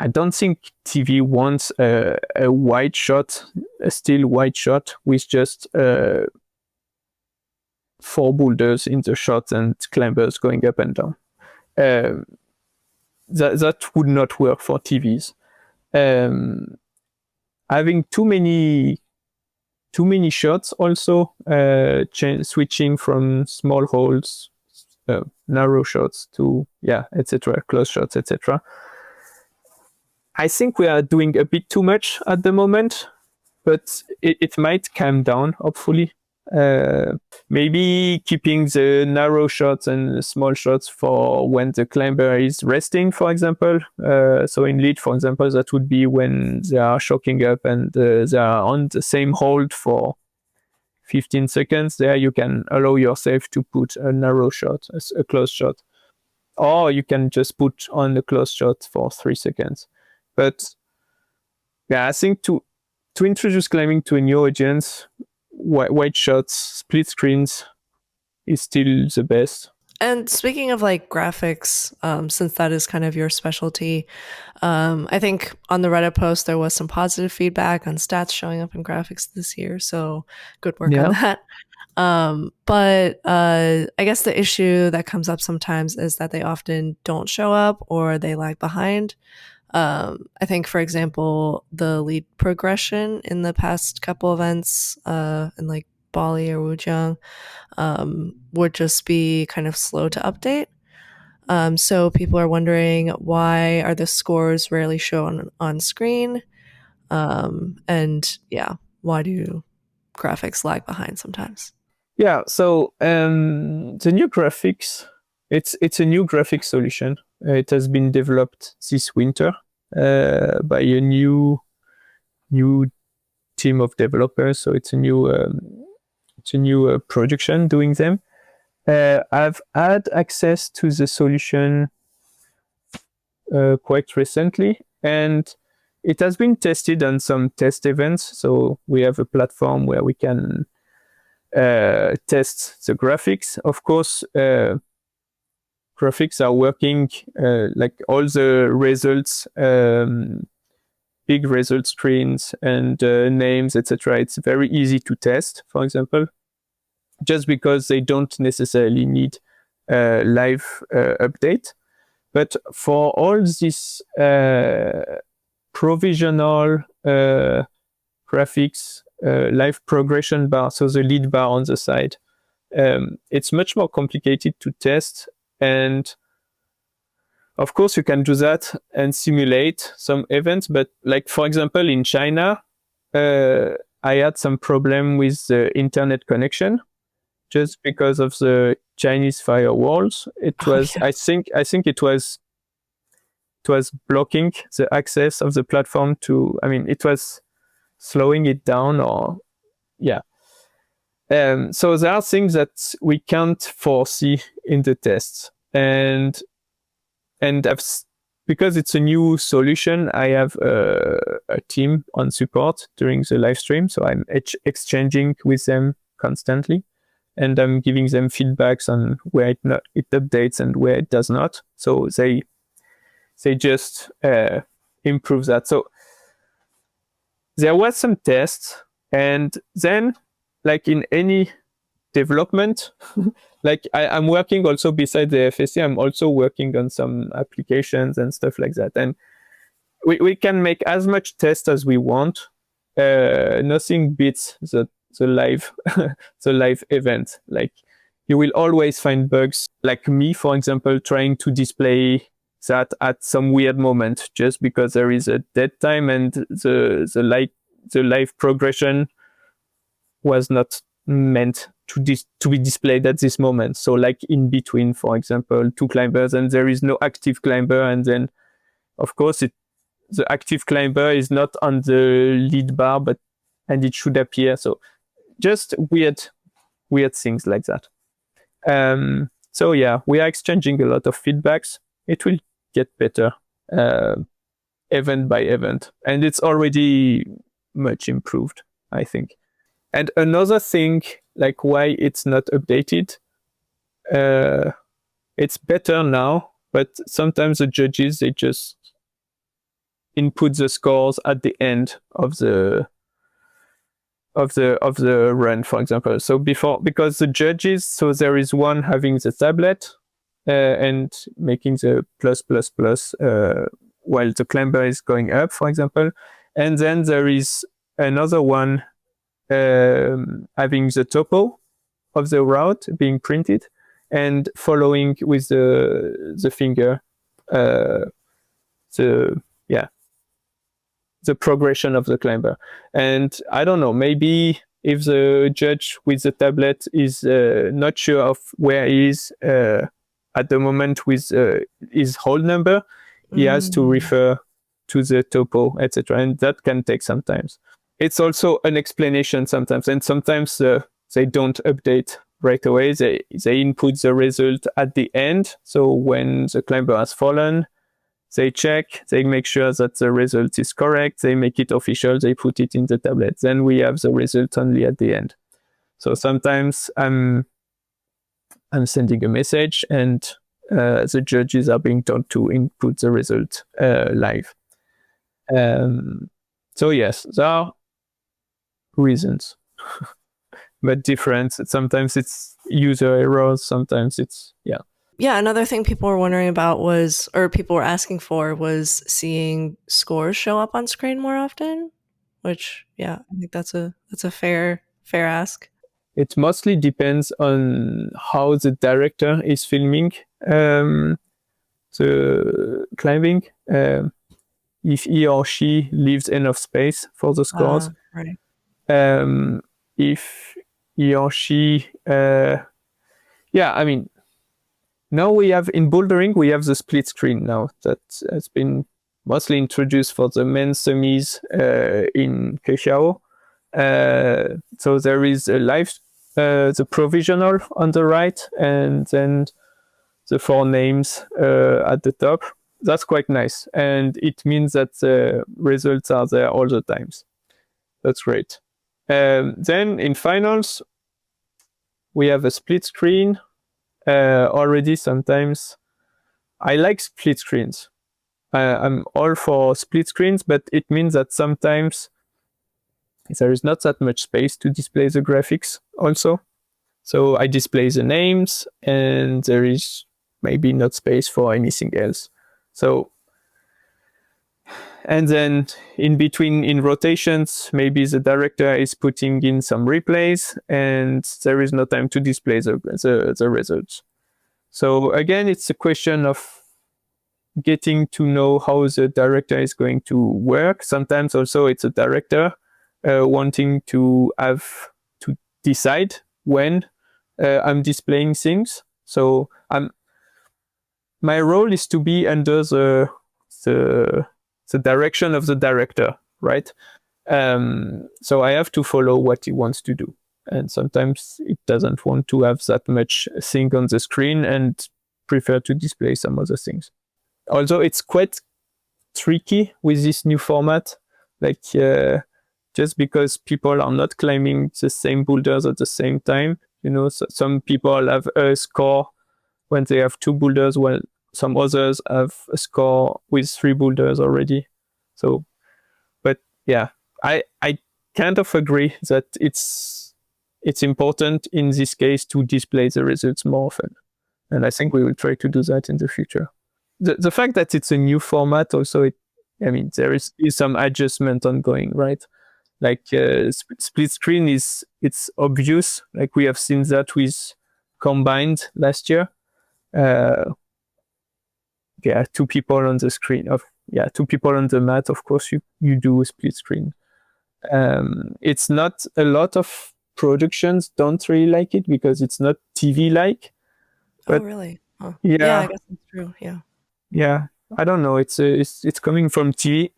Speaker 1: I don't think TV wants a wide shot, a still wide shot with just 4 boulders in the shot and climbers going up and down. That would not work for TVs. Having too many shots also, switching from small holes, narrow shots to etc., close shots, etc. I think we are doing a bit too much at the moment, but it might calm down, hopefully. Maybe keeping the narrow shots and the small shots for when the climber is resting, for example. So in lead, for example, that would be when they are shocking up and they are on the same hold for 15 seconds. There you can allow yourself to put a narrow shot, a close shot. Or you can just put on a close shot for 3 seconds. But I think to introduce climbing to a new audience, wide shots, split screens is still the best.
Speaker 2: And speaking of like graphics, since that is kind of your specialty, I think on the Reddit post there was some positive feedback on stats showing up in graphics this year. So good work on that. But I guess the issue that comes up sometimes is that they often don't show up or they lag behind. I think, for example, the lead progression in the past couple events in like Bali or Wujiang would just be kind of slow to update. So people are wondering, why are the scores rarely shown on screen? And yeah, why do graphics lag behind sometimes?
Speaker 1: Yeah, so the new graphics, it's a new graphic solution. It has been developed this winter by a new team of developers. So it's a new production doing them. I've had access to the solution quite recently, and it has been tested on some test events. So we have a platform where we can test the graphics. Of course, graphics are working like all the results, big result screens and names, etc. It's very easy to test, for example, just because they don't necessarily need live update. But for all this provisional graphics, live progression bar, so the lead bar on the side, it's much more complicated to test. And of course, you can do that and simulate some events. But like, for example, in China, I had some problem with the internet connection just because of the Chinese firewalls. It was,
Speaker 2: yeah.
Speaker 1: I think it was blocking the access of the platform to, I mean, it was slowing it down, or yeah. So there are things that we can't foresee in the tests, and because it's a new solution, I have a team on support during the live stream, so I'm exchanging with them constantly, and I'm giving them feedbacks on where it updates and where it does not. So they just improve that. So there was some tests, and then, like in any development, like I'm working also beside the IFSC, I'm also working on some applications and stuff like that. And we can make as much test as we want. Nothing beats the live the live event. Like, you will always find bugs. Like me, for example, trying to display that at some weird moment just because there is a dead time and the live progression was not meant to be displayed at this moment. So like in between, for example, two climbers, and there is no active climber, and then of course the active climber is not on the lead bar, and it should appear. So just weird things like that. So yeah, we are exchanging a lot of feedbacks. It will get better event by event, and it's already much improved, I think. And another thing, like why it's not updated, it's better now, but sometimes the judges, they just input the scores at the end of the run, for example. So because the judges, so there is one having the tablet and making the plus while the climber is going up, for example, and then there is another one having the topo of the route being printed and following with the finger the progression of the climber. And I don't know, maybe if the judge with the tablet is not sure of where he is at the moment with his hold number, he has to refer to the topo, etc. And that can take some time. It's also an explanation sometimes, and sometimes they don't update right away. They input the result at the end. So when the climber has fallen, they check, they make sure that the result is correct, they make it official, they put it in the tablet. Then we have the result only at the end. So sometimes I'm sending a message and the judges are being told to input the result live. So yes, there are reasons. but different. Sometimes it's user errors, sometimes it's
Speaker 2: Yeah, another thing people were wondering about was, or people were asking for, was seeing scores show up on screen more often. Which, yeah, I think that's a fair ask.
Speaker 1: It mostly depends on how the director is filming the climbing. If he or she leaves enough space for the scores.
Speaker 2: Right.
Speaker 1: If he or she, I mean, now we have in bouldering, we have the split screen now that has been mostly introduced for the men's semis in Kexiao. So there is a live, the provisional on the right, and then the 4 names at the top. That's quite nice, and it means that the results are there all the times. That's great. Then in finals, we have a split screen already. Sometimes I like split screens. I'm all for split screens, but it means that sometimes there is not that much space to display the graphics also. So I display the names, and there is maybe not space for anything else. So, and then in between, in rotations, maybe the director is putting in some replays, and there is no time to display the results. So again, it's a question of getting to know how the director is going to work. Sometimes also it's a director wanting to have to decide when I'm displaying things. So my role is to be under the direction of the director, right? So I have to follow what he wants to do. And sometimes it doesn't want to have that much thing on the screen and prefer to display some other things. Although it's quite tricky with this new format, like just because people are not climbing the same boulders at the same time. So some people have a score when they have 2 boulders, while some others have a score with 3 boulders already. So, but yeah, I kind of agree that it's important in this case to display the results more often. And I think we will try to do that in the future. The fact that it's a new format also, there is some adjustment ongoing, right? Like split screen it's obvious. Like we have seen that with combined last year. 2 people on the screen. 2 people on the mat. Of course, you do a split screen. It's not a lot of productions don't really like it because it's not TV-like.
Speaker 2: Oh, really? Oh.
Speaker 1: Yeah,
Speaker 2: I guess that's true. Yeah.
Speaker 1: Yeah, I don't know. It's coming from TV.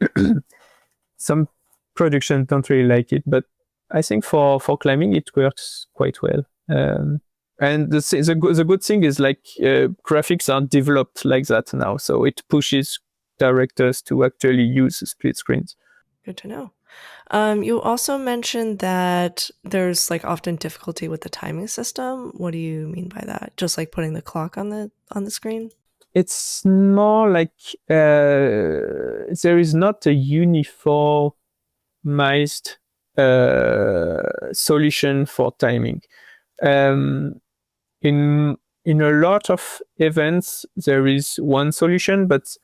Speaker 1: Some productions don't really like it, but I think for climbing it works quite well. And the good thing is like graphics are developed like that now, so it pushes directors to actually use split screens.
Speaker 2: Good to know. You also mentioned that there's like often difficulty with the timing system. What do you mean by that? Just like putting the clock on the screen?
Speaker 1: It's more like there is not a uniformized solution for timing. In a lot of events, there is one solution, but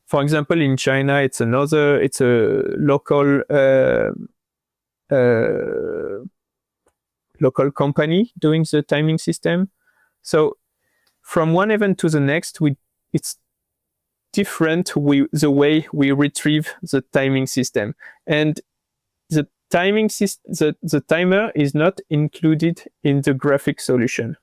Speaker 1: for example, in China, it's a local local company doing the timing system. So from one event to the next, it's different the way we retrieve the timing system. And the timing the timer is not included in the graphic solution.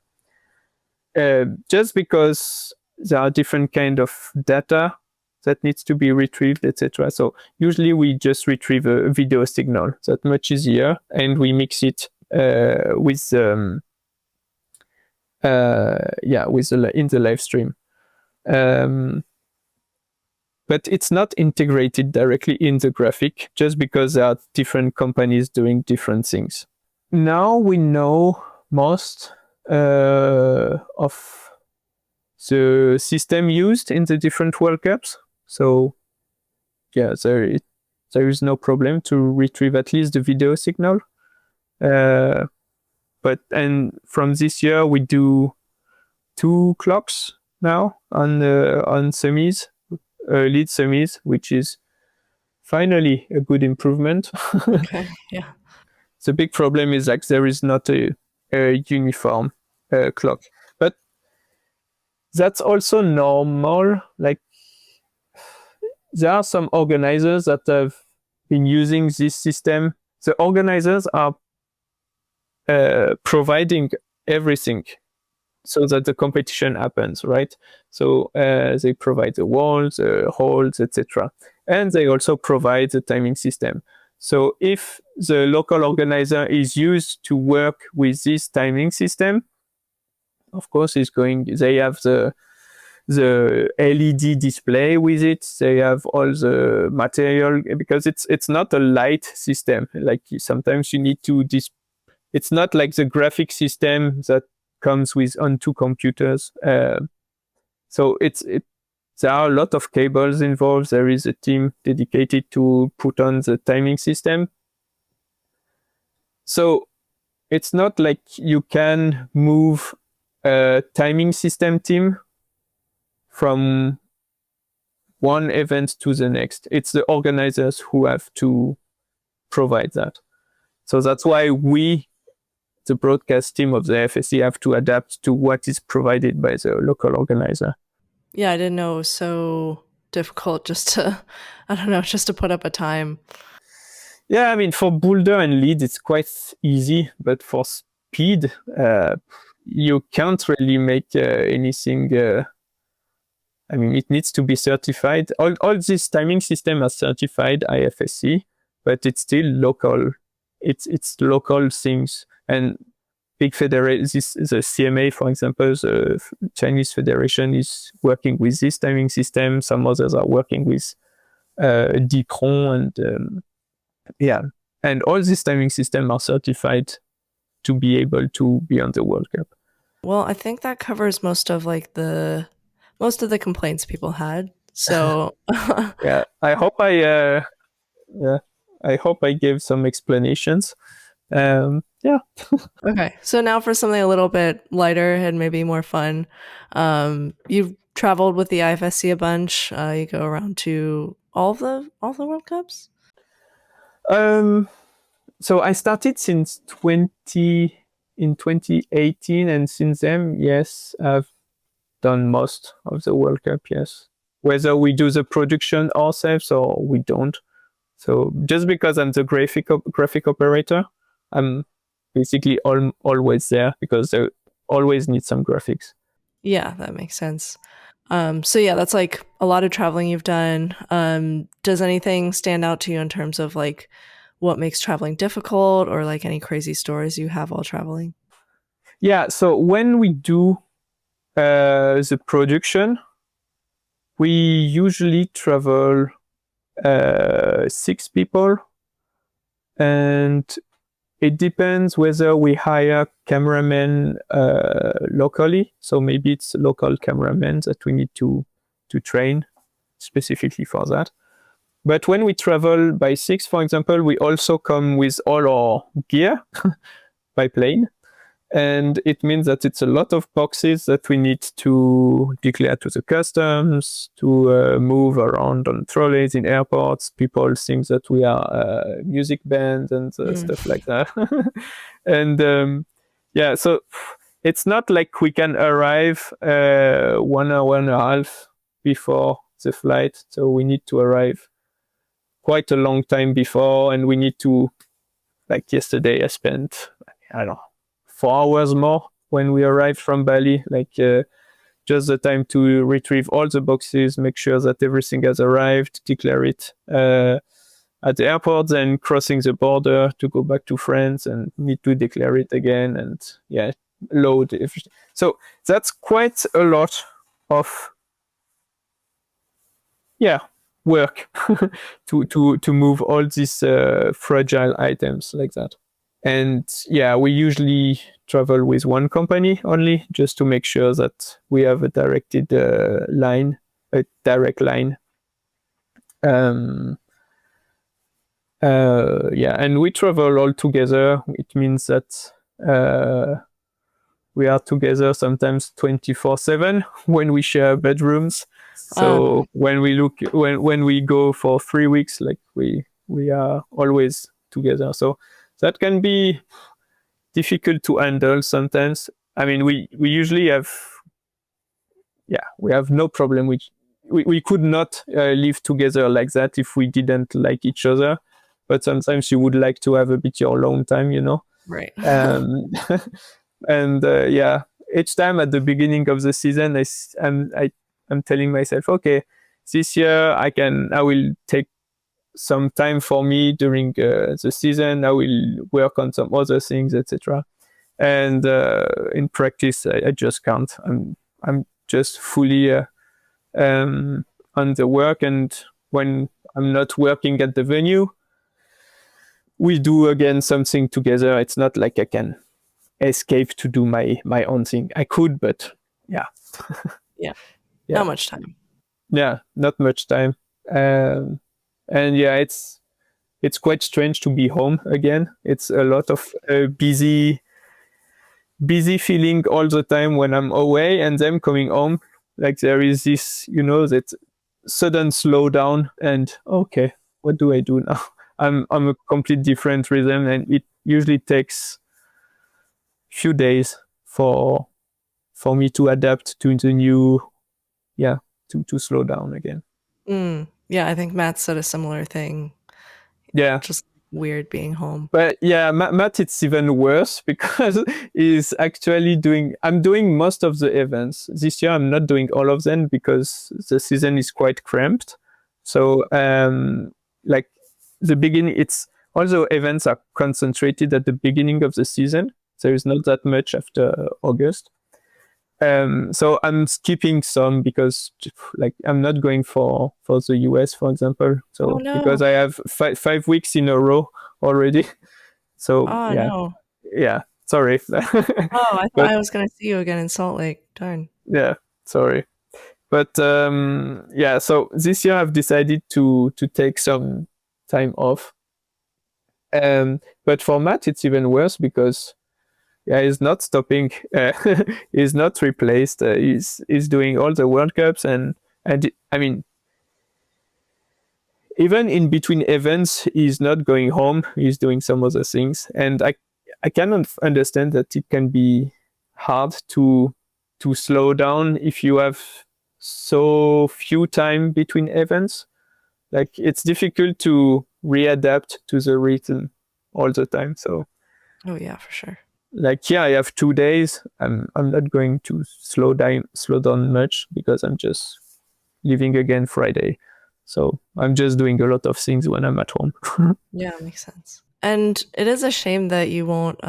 Speaker 1: Just because there are different kind of data that needs to be retrieved, etc. So usually we just retrieve a video signal. That's much easier, and we mix it with in the live stream. But it's not integrated directly in the graphic just because there are different companies doing different things. Now we know most of the system used in the different World Cups. So yeah, there is no problem to retrieve at least the video signal. And from this year we do 2 clocks now on semis, lead semis, which is finally a good improvement.
Speaker 2: Okay. Yeah.
Speaker 1: The big problem is like there is not a uniform clock, but that's also normal. Like there are some organizers that have been using this system. The organizers are providing everything so that the competition happens, right? So they provide the walls, the holes, etc. And they also provide the timing system. So if the local organizer is used to work with this timing system, of course, they have the LED display with it. They have all the material, because it's not a light system. Like sometimes you need to it's not like the graphic system that comes with on 2 computers. So there are a lot of cables involved. There is a team dedicated to put on the timing system. So it's not like you can move a timing system team from one event to the next. It's the organizers who have to provide that. So that's why the broadcast team of the IFSC, have to adapt to what is provided by the local organizer.
Speaker 2: Yeah, I didn't know it was so difficult just to, I don't know, just to put up a time.
Speaker 1: Yeah, I mean, for boulder and lead, it's quite easy, but for speed, you can't really make anything. I mean, it needs to be certified. All this timing system are certified IFSC, but it's still local. It's local things. And big federations, the CMA, for example, the Chinese Federation is working with this timing system. Some others are working with Dicron, and and all these timing systems are certified to be able to be on the World Cup.
Speaker 2: Well, I think that covers most of the complaints people had. So
Speaker 1: yeah, I hope I gave some explanations. Yeah.
Speaker 2: Okay, so now for something a little bit lighter and maybe more fun. You've traveled with the IFSC a bunch. You go around to all the World Cups.
Speaker 1: So I started since 2018, and since then, yes, I've done most of the World Cup. Yes, whether we do the production ourselves or we don't. So just because I'm the graphic operator, I'm basically always there because they always need some graphics.
Speaker 2: Yeah, that makes sense. So yeah, that's like a lot of traveling you've done. Does anything stand out to you in terms of like what makes traveling difficult, or like any crazy stories you have while traveling?
Speaker 1: Yeah, so when we do the production, we usually travel 6 people, and it depends whether we hire cameramen locally. So maybe it's local cameramen that we need to train specifically for that. But when we travel by 6, for example, we also come with all our gear by plane. And it means that it's a lot of boxes that we need to declare to the customs, to move around on trolleys in airports. People think that we are a music band and stuff like that. And so it's not like we can arrive 1 hour and a half before the flight. So we need to arrive quite a long time before, and we need to, like yesterday, I spent, I don't know, 4 hours more when we arrived from Bali, just the time to retrieve all the boxes, make sure that everything has arrived, declare it at the airport, then crossing the border to go back to France and need to declare it again, and load everything. So that's quite a lot of work to move all these fragile items like that. And we usually travel with one company only, just to make sure that we have a direct line. And we travel all together. It means that Uh, we are together sometimes 24/7 when we share bedrooms. So when we go for 3 weeks, like we are always together. So that can be difficult to handle sometimes. I mean, we usually have, we have no problem with. We could not live together like that if we didn't like each other. But sometimes you would like to have a bit your alone time, you know.
Speaker 2: Right.
Speaker 1: Um, and each time at the beginning of the season, I'm telling myself, okay, this year I will take some time for me during the season. I will work on some other things, etc. And in practice, I just can't. I'm just fully on the work, and when I'm not working at the venue, we do again something together. It's not like I can escape to do my own thing. I could, but yeah,
Speaker 2: Yeah.
Speaker 1: yeah,
Speaker 2: Not much time.
Speaker 1: yeah, not much time. And yeah, it's quite strange to be home again. It's a lot of busy feeling all the time when I'm away, and then coming home, like there is this, that sudden slowdown, and okay, what do I do now? I'm a complete different rhythm, and it usually takes few days for me to adapt to the new, to slow down again.
Speaker 2: Yeah, I think Matt said a similar thing.
Speaker 1: Yeah.
Speaker 2: Just weird being home.
Speaker 1: But yeah, Matt, it's even worse because I'm doing most of the events. This year, I'm not doing all of them because the season is quite cramped. So, like the beginning, all the events are concentrated at the beginning of the season. There is not that much after August. So I'm skipping some because like I'm not going for the US, for example. So because I have 5 weeks in a row already. So yeah, sorry.
Speaker 2: I thought I was going to see you again in Salt Lake. Darn.
Speaker 1: Yeah, sorry. But so this year I've decided to take some time off. But for Matt, it's even worse because he's not stopping. He's not replaced. He's doing all the World Cups, and I mean, even in between events, he's not going home. He's doing some other things, and I cannot understand that it can be hard to slow down if you have so few time between events. Like it's difficult to readapt to the rhythm all the time. So.
Speaker 2: Oh yeah, for sure.
Speaker 1: Like I have 2 days. I'm not going to slow down much because I'm just leaving again Friday. So I'm just doing a lot of things when I'm at home.
Speaker 2: Yeah, makes sense. And it is a shame that you won't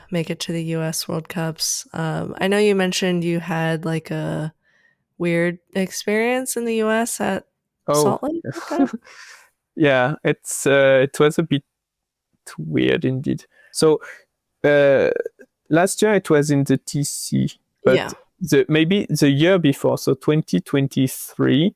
Speaker 2: make it to the US World Cups. I know you mentioned you had like a weird experience in the US at Salt Lake.
Speaker 1: Yeah, it was a bit weird indeed. So last year it was in the TC, but maybe the year before, so 2023,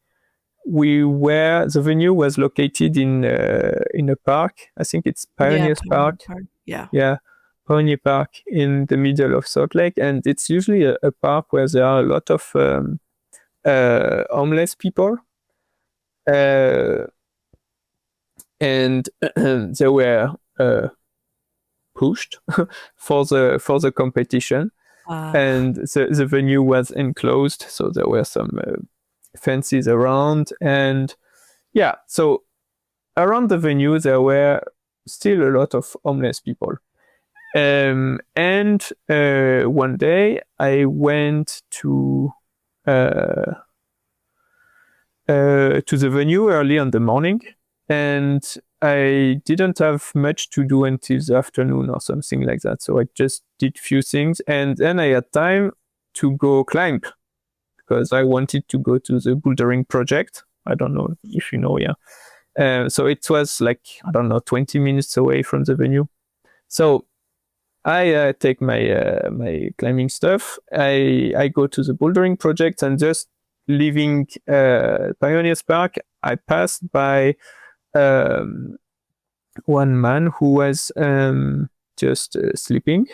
Speaker 1: the venue was located in a park. I think it's Pioneers Park. Yeah, Pioneer Park in the middle of Salt Lake, and it's usually a park where there are a lot of homeless people. And they were pushed for the competition, and the venue was enclosed, so there were some fences around, and so around the venue there were still a lot of homeless people. And one day I went to the venue early in the morning, and I didn't have much to do until the afternoon or something like that. So I just did few things, and then I had time to go climb because I wanted to go to the bouldering project. I don't know if you know, so it was like, 20 minutes away from the venue. So I take my climbing stuff. I go to the bouldering project, and just leaving Pioneers Park, I passed by one man who was just sleeping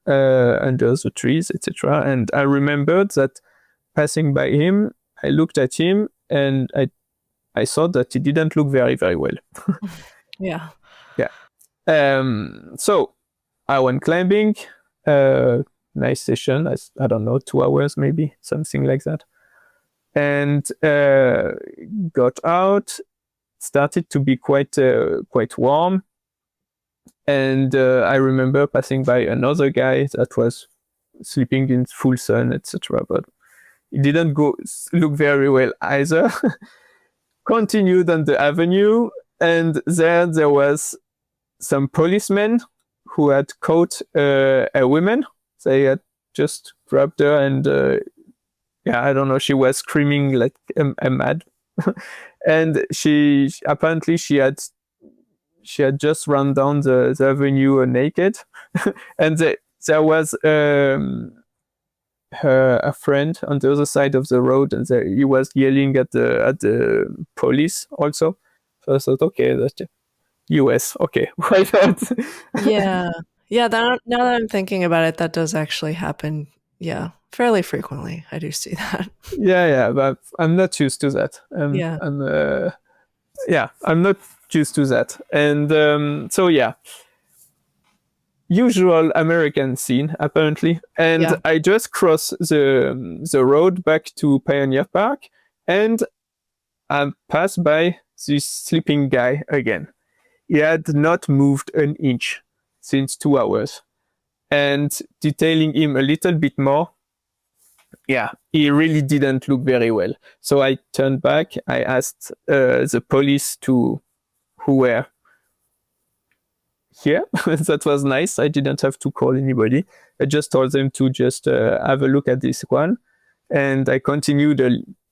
Speaker 1: under the trees, etc. And I remembered that passing by him, I looked at him and I saw that he didn't look very, very well.
Speaker 2: Yeah.
Speaker 1: Yeah. So I went climbing. Nice session. I don't know, 2 hours maybe, something like that. And got out. Started to be quite warm. And I remember passing by another guy that was sleeping in full sun, etc. But he didn't look very well either. Continued on the avenue, and there was some policemen who had caught a woman. They had just grabbed her, and I don't know, she was screaming like a mad. And she apparently had just run down the avenue naked. And there was a friend on the other side of the road, and he was yelling at the police also. So I thought, okay, that's US. Okay, why not?
Speaker 2: Yeah. Yeah. Now that I'm thinking about it, that does actually happen. Yeah. Fairly frequently. I do see that.
Speaker 1: Yeah, but I'm not used to that.
Speaker 2: Yeah.
Speaker 1: I'm not used to that. And so yeah, usual American scene apparently. And
Speaker 2: Yeah.
Speaker 1: I just crossed the road back to Pioneer Park, and I passed by this sleeping guy again. He had not moved an inch since 2 hours. And detailing him a little bit more, yeah, he really didn't look very well. So I turned back. I asked the police who were here. That was nice. I didn't have to call anybody. I just told them to just have a look at this one. And I continued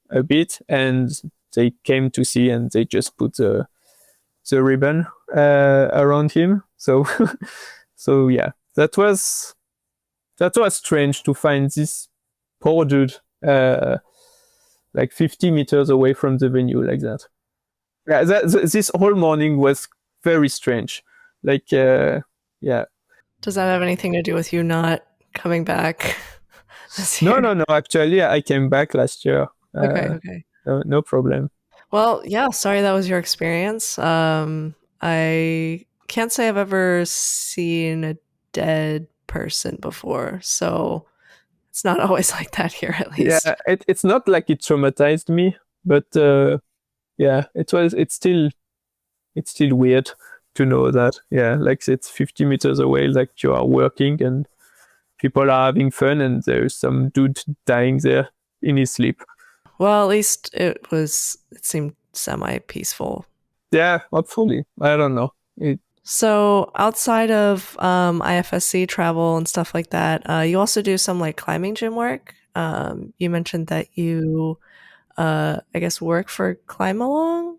Speaker 1: a bit, and they came to see, and they just put the ribbon around him. So so yeah, that was strange to find this poor dude like 50 meters away from the venue like that. Yeah, this whole morning was very strange. Like yeah.
Speaker 2: Does that have anything to do with you not coming back this year?
Speaker 1: No. Actually, I came back last year.
Speaker 2: Okay.
Speaker 1: No problem.
Speaker 2: Well, yeah, sorry that was your experience. I can't say I've ever seen a dead person before, so it's not always like that here, at least.
Speaker 1: Yeah, it's not like it traumatized me, but yeah, it's still weird to know that. Yeah, like it's 50 meters away, like you are working and people are having fun, and there's some dude dying there in his sleep.
Speaker 2: Well, at least it seemed semi-peaceful.
Speaker 1: Yeah, hopefully. I don't know.
Speaker 2: So outside of IFSC travel and stuff like that, you also do some like climbing gym work. You mentioned that you, I guess, work for Climb Along.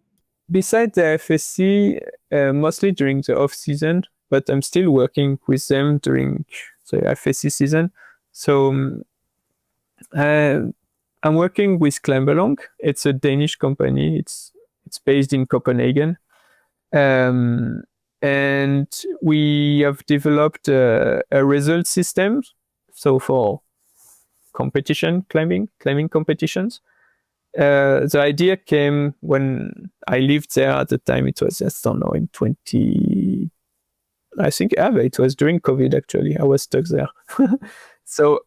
Speaker 1: Besides the IFSC, mostly during the off season, but I'm still working with them during the IFSC season. So I'm working with Climb Along. It's a Danish company. It's based in Copenhagen. And we have developed a result system. So for climbing competitions. The idea came when I lived there at the time. It was, I don't know, in 20, I think it was during COVID actually. I was stuck there. So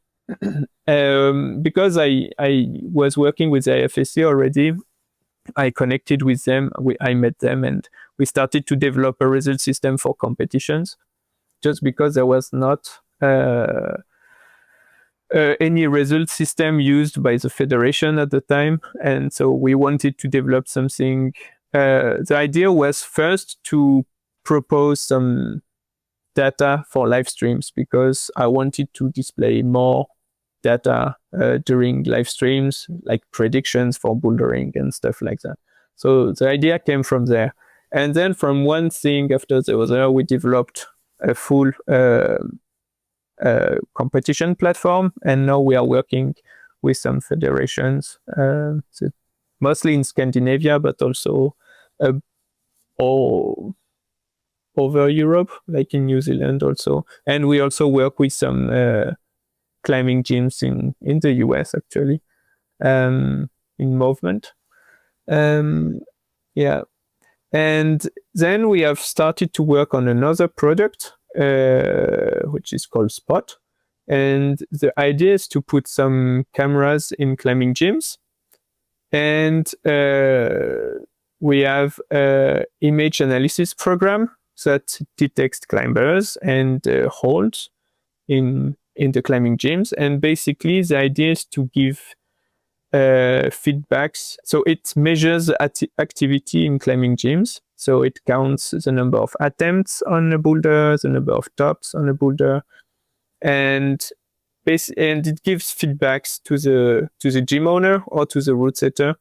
Speaker 1: because I was working with the IFSC already, I connected with them. I met them, and we started to develop a result system for competitions. Just because there was not any result system used by the federation at the time, and so we wanted to develop something. The idea was first to propose some data for live streams, because I wanted to display more data during live streams, like predictions for bouldering and stuff like that. So the idea came from there. And then from one thing after the other, we developed a full competition platform. And now we are working with some federations, so mostly in Scandinavia, but also over Europe, like in New Zealand also. And we also work with some climbing gyms in the US, actually, in movement. Yeah. And then we have started to work on another product, which is called Spot. And the idea is to put some cameras in climbing gyms. And we have an image analysis program that detects climbers and holds in the climbing gyms. And basically, the idea is to give feedbacks. So it measures activity in climbing gyms. So it counts the number of attempts on a boulder, the number of tops on a boulder, and it gives feedbacks to the gym owner or to the route setter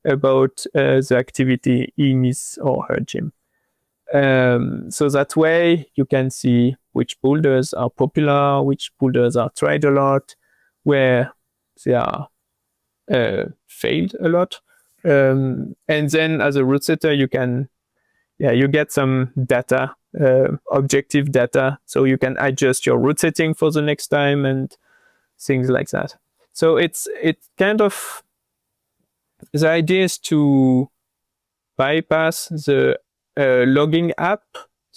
Speaker 1: about the activity in his or her gym. So that way you can see which boulders are popular, which boulders are tried a lot, where they are failed a lot. And then as a route setter, you get some data, objective data, so you can adjust your route setting for the next time and things like that. So it's kind of, the idea is to bypass the logging app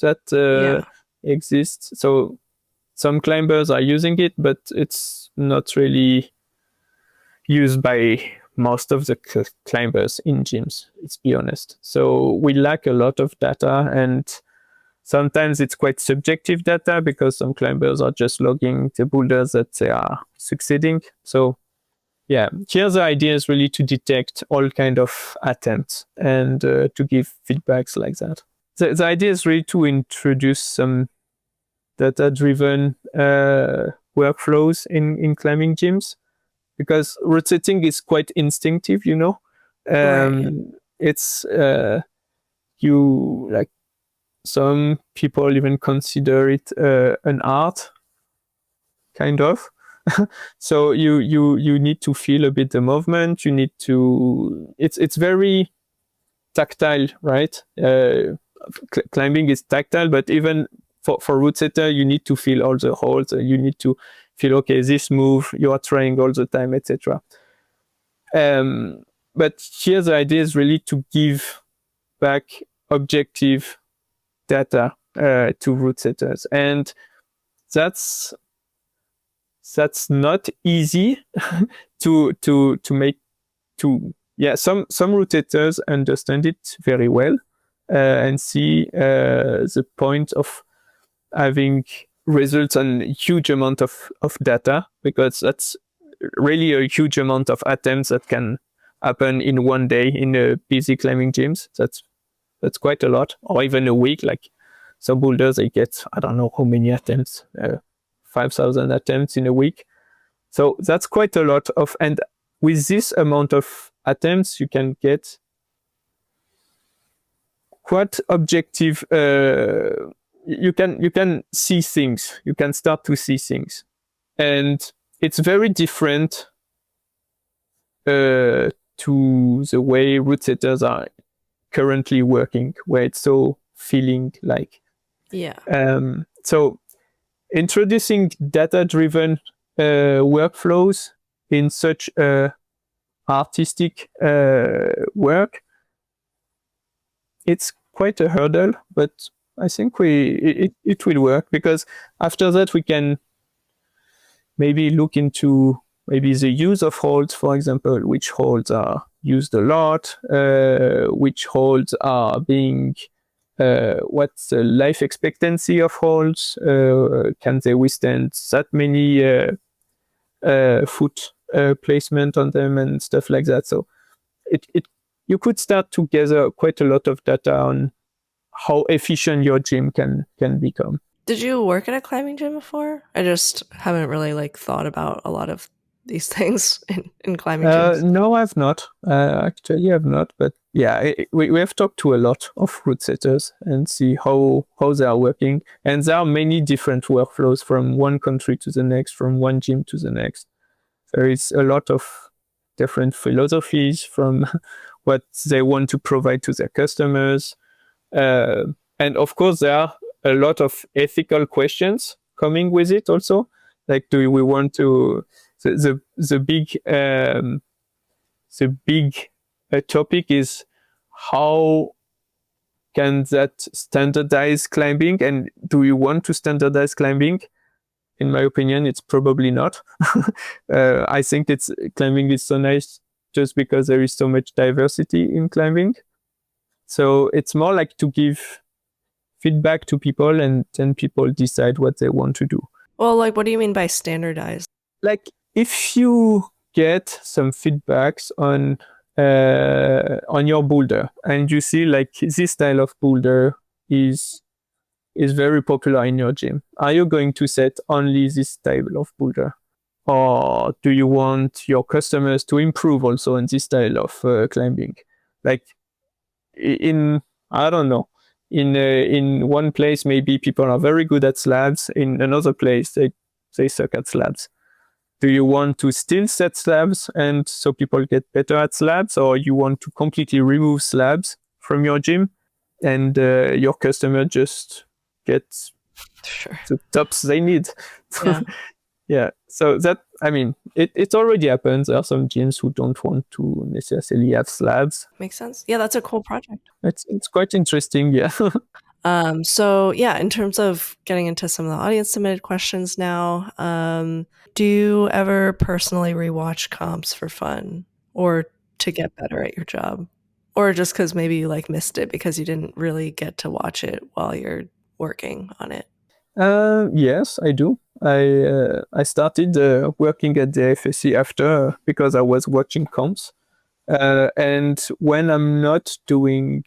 Speaker 1: that exists. So some climbers are using it, but it's not really used by most of the climbers in gyms, let's be honest. So we lack a lot of data, and sometimes it's quite subjective data because some climbers are just logging the boulders that they are succeeding. So yeah, here the idea is really to detect all kind of attempts and to give feedbacks like that. The idea is really to introduce some data-driven workflows in climbing gyms, because route setting is quite instinctive, you know. It's you like, some people even consider it an art, kind of. So you need to feel a bit the movement. You need to. It's very tactile, right? Climbing is tactile, but even for route setter, you need to feel all the holds. You need to feel, okay, this move you are trying all the time, etc. But here the idea is really to give back objective data to route setters, and that's not easy to make. Some route setters understand it very well and see the point of having results on huge amount of data, because that's really a huge amount of attempts that can happen in one day in a busy climbing gyms. That's quite a lot, or even a week. Like some boulders, they get, I don't know how many attempts, 5,000 attempts in a week. So that's quite a lot of, and with this amount of attempts, you can get quite objective. You can see things. You can start to see things, and it's very different to the way route setters are currently working, where it's so feeling like. So introducing data-driven workflows in such artistic work, it's quite a hurdle, but I think it will work, because after that we can maybe look into maybe the use of holds, for example, which holds are used a lot, which holds are being, what's the life expectancy of holds, can they withstand that many foot placement on them and stuff like that. So you could start to gather quite a lot of data on how efficient your gym can become.
Speaker 2: Did you work at a climbing gym before? I just haven't really thought about a lot of these things in climbing gyms.
Speaker 1: No, I've not. Actually, I've not. But yeah, we have talked to a lot of route setters and see how they are working. And there are many different workflows from one country to the next, from one gym to the next. There is a lot of different philosophies from what they want to provide to their customers. And of course, there are a lot of ethical questions coming with it also. Like, do we want to the big topic is how can that standardize climbing, and do you want to standardize climbing? In my opinion, it's probably not. I think climbing is so nice just because there is so much diversity in climbing. So it's more like to give feedback to people, and then people decide what they want to do.
Speaker 2: Well, like, what do you mean by standardized?
Speaker 1: Like, if you get some feedbacks on your boulder, and you see like this style of boulder is very popular in your gym, are you going to set only this style of boulder, or do you want your customers to improve also in this style of climbing? Like, I don't know, in one place maybe people are very good at slabs, in another place they suck at slabs. Do you want to still set slabs and so people get better at slabs, or you want to completely remove slabs from your gym and your customer just gets the tops they need?
Speaker 2: Yeah.
Speaker 1: Yeah. So that, I mean, it already happens. There are some gyms who don't want to necessarily have slabs.
Speaker 2: Makes sense. Yeah, that's a cool project.
Speaker 1: It's quite interesting. Yeah.
Speaker 2: So yeah, in terms of getting into some of the audience submitted questions now, do you ever personally rewatch comps for fun or to get better at your job? Or just because maybe you like missed it because you didn't really get to watch it while you're working on it?
Speaker 1: Yes, I do. I started working at the IFSC after, because I was watching comps. And when I'm not doing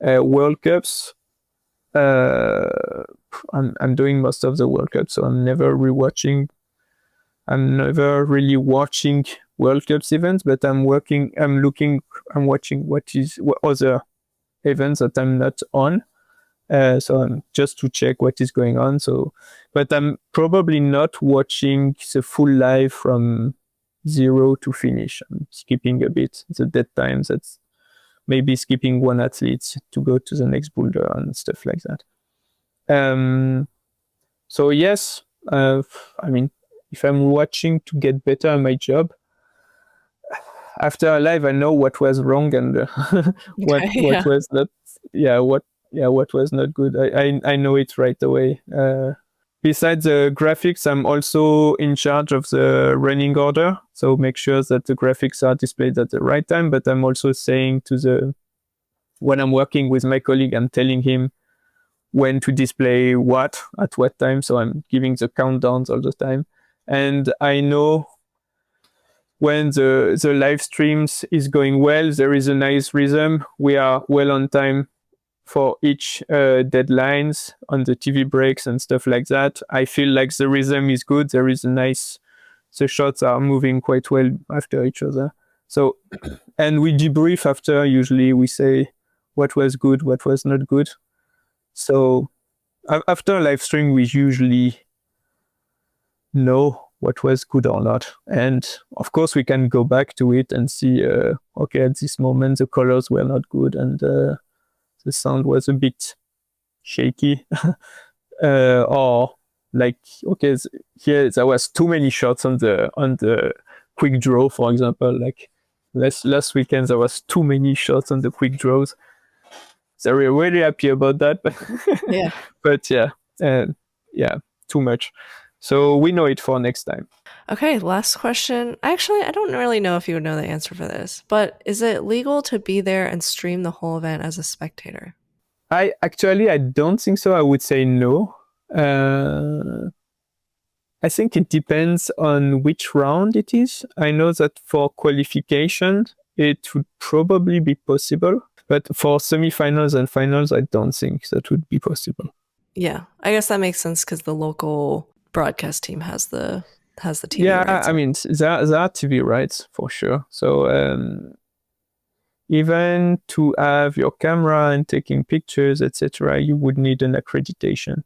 Speaker 1: World Cups, I'm doing most of the World Cups, so I'm never rewatching. I'm never really watching World Cups events, but I'm watching what other events that I'm not on. So I'm just to check what is going on. So, but I'm probably not watching the full live from zero to finish. I'm skipping a bit the dead times. That's maybe skipping one athlete to go to the next boulder and stuff like that. So yes, I mean, if I'm watching to get better at my job, after a live, I know what was wrong and what was not. What was not good. I know it right away. Besides the graphics, I'm also in charge of the running order, so make sure that the graphics are displayed at the right time. But I'm also saying when I'm working with my colleague, I'm telling him when to display what at what time. So I'm giving the countdowns all the time, and I know when the live streams is going well, there is a nice rhythm. We are well on time for each deadlines on the TV breaks and stuff like that. I feel like the rhythm is good. There is the shots are moving quite well after each other. So, and we debrief after. Usually we say what was good, what was not good. So after a live stream, we usually know what was good or not. And of course, we can go back to it and see, okay, at this moment, the colors were not good and the sound was a bit shaky. Or like, okay, here there was too many shots on the quick draw, for example. Like last weekend, there was too many shots on the quick draws. So we're really happy about that.
Speaker 2: Yeah.
Speaker 1: But yeah, too much. So we know it for next time.
Speaker 2: Okay, last question. Actually, I don't really know if you would know the answer for this, but is it legal to be there and stream the whole event as a spectator?
Speaker 1: I don't think so. I would say no. I think it depends on which round it is. I know that for qualification, it would probably be possible. But for semifinals and finals, I don't think that would be possible.
Speaker 2: Yeah, I guess that makes sense because the local broadcast team has the TV
Speaker 1: yeah,
Speaker 2: rights.
Speaker 1: I mean, there are TV rights for sure. So even to have your camera and taking pictures, etc., you would need an accreditation.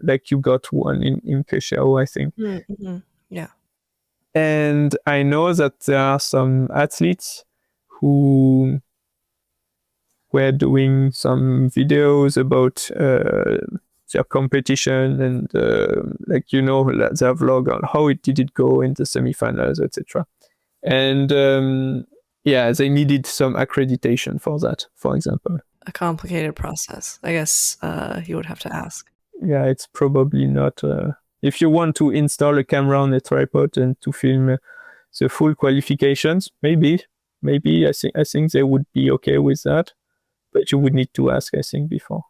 Speaker 1: Like you got one in Peshao, I think.
Speaker 2: Mm-hmm. Yeah.
Speaker 1: And I know that there are some athletes who were doing some videos about their competition and their vlog on how did it go in the semifinals, etc. And they needed some accreditation for that, for example.
Speaker 2: A complicated process, I guess. You would have to ask.
Speaker 1: Yeah, it's probably not. If you want to install a camera on a tripod and to film the full qualifications, maybe I think they would be okay with that, but you would need to ask, I think, before.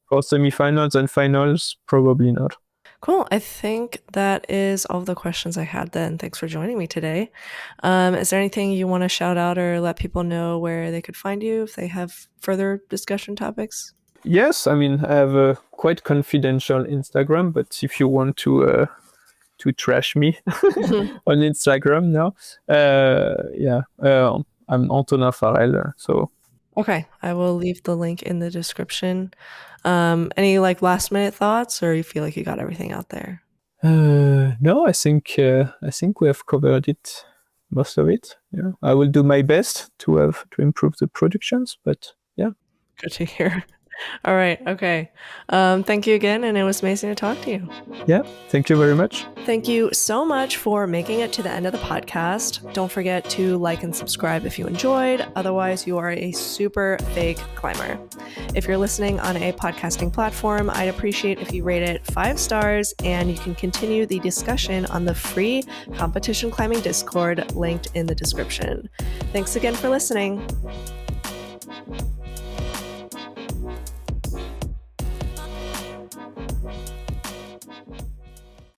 Speaker 1: For semifinals and finals, probably not.
Speaker 2: Cool. I think that is all of the questions I had then. Thanks for joining me today. Is there anything you want to shout out or let people know where they could find you if they have further discussion topics?
Speaker 1: Yes, I mean, I have a quite confidential Instagram, but if you want to trash me on Instagram now, I'm Antonin Pharel. So
Speaker 2: okay, I will leave the link in the description. Any last minute thoughts, or you feel like you got everything out there?
Speaker 1: No, I think we have covered it, most of it. Yeah, I will do my best to improve the productions, but yeah.
Speaker 2: Good to hear. All right. Okay. Thank you again. And it was amazing to talk to you.
Speaker 1: Yeah. Thank you very much.
Speaker 2: Thank you so much for making it to the end of the podcast. Don't forget to like and subscribe if you enjoyed. Otherwise, you are a super fake climber. If you're listening on a podcasting platform, I'd appreciate if you rate it 5 stars, and you can continue the discussion on the free competition climbing Discord linked in the description. Thanks again for listening.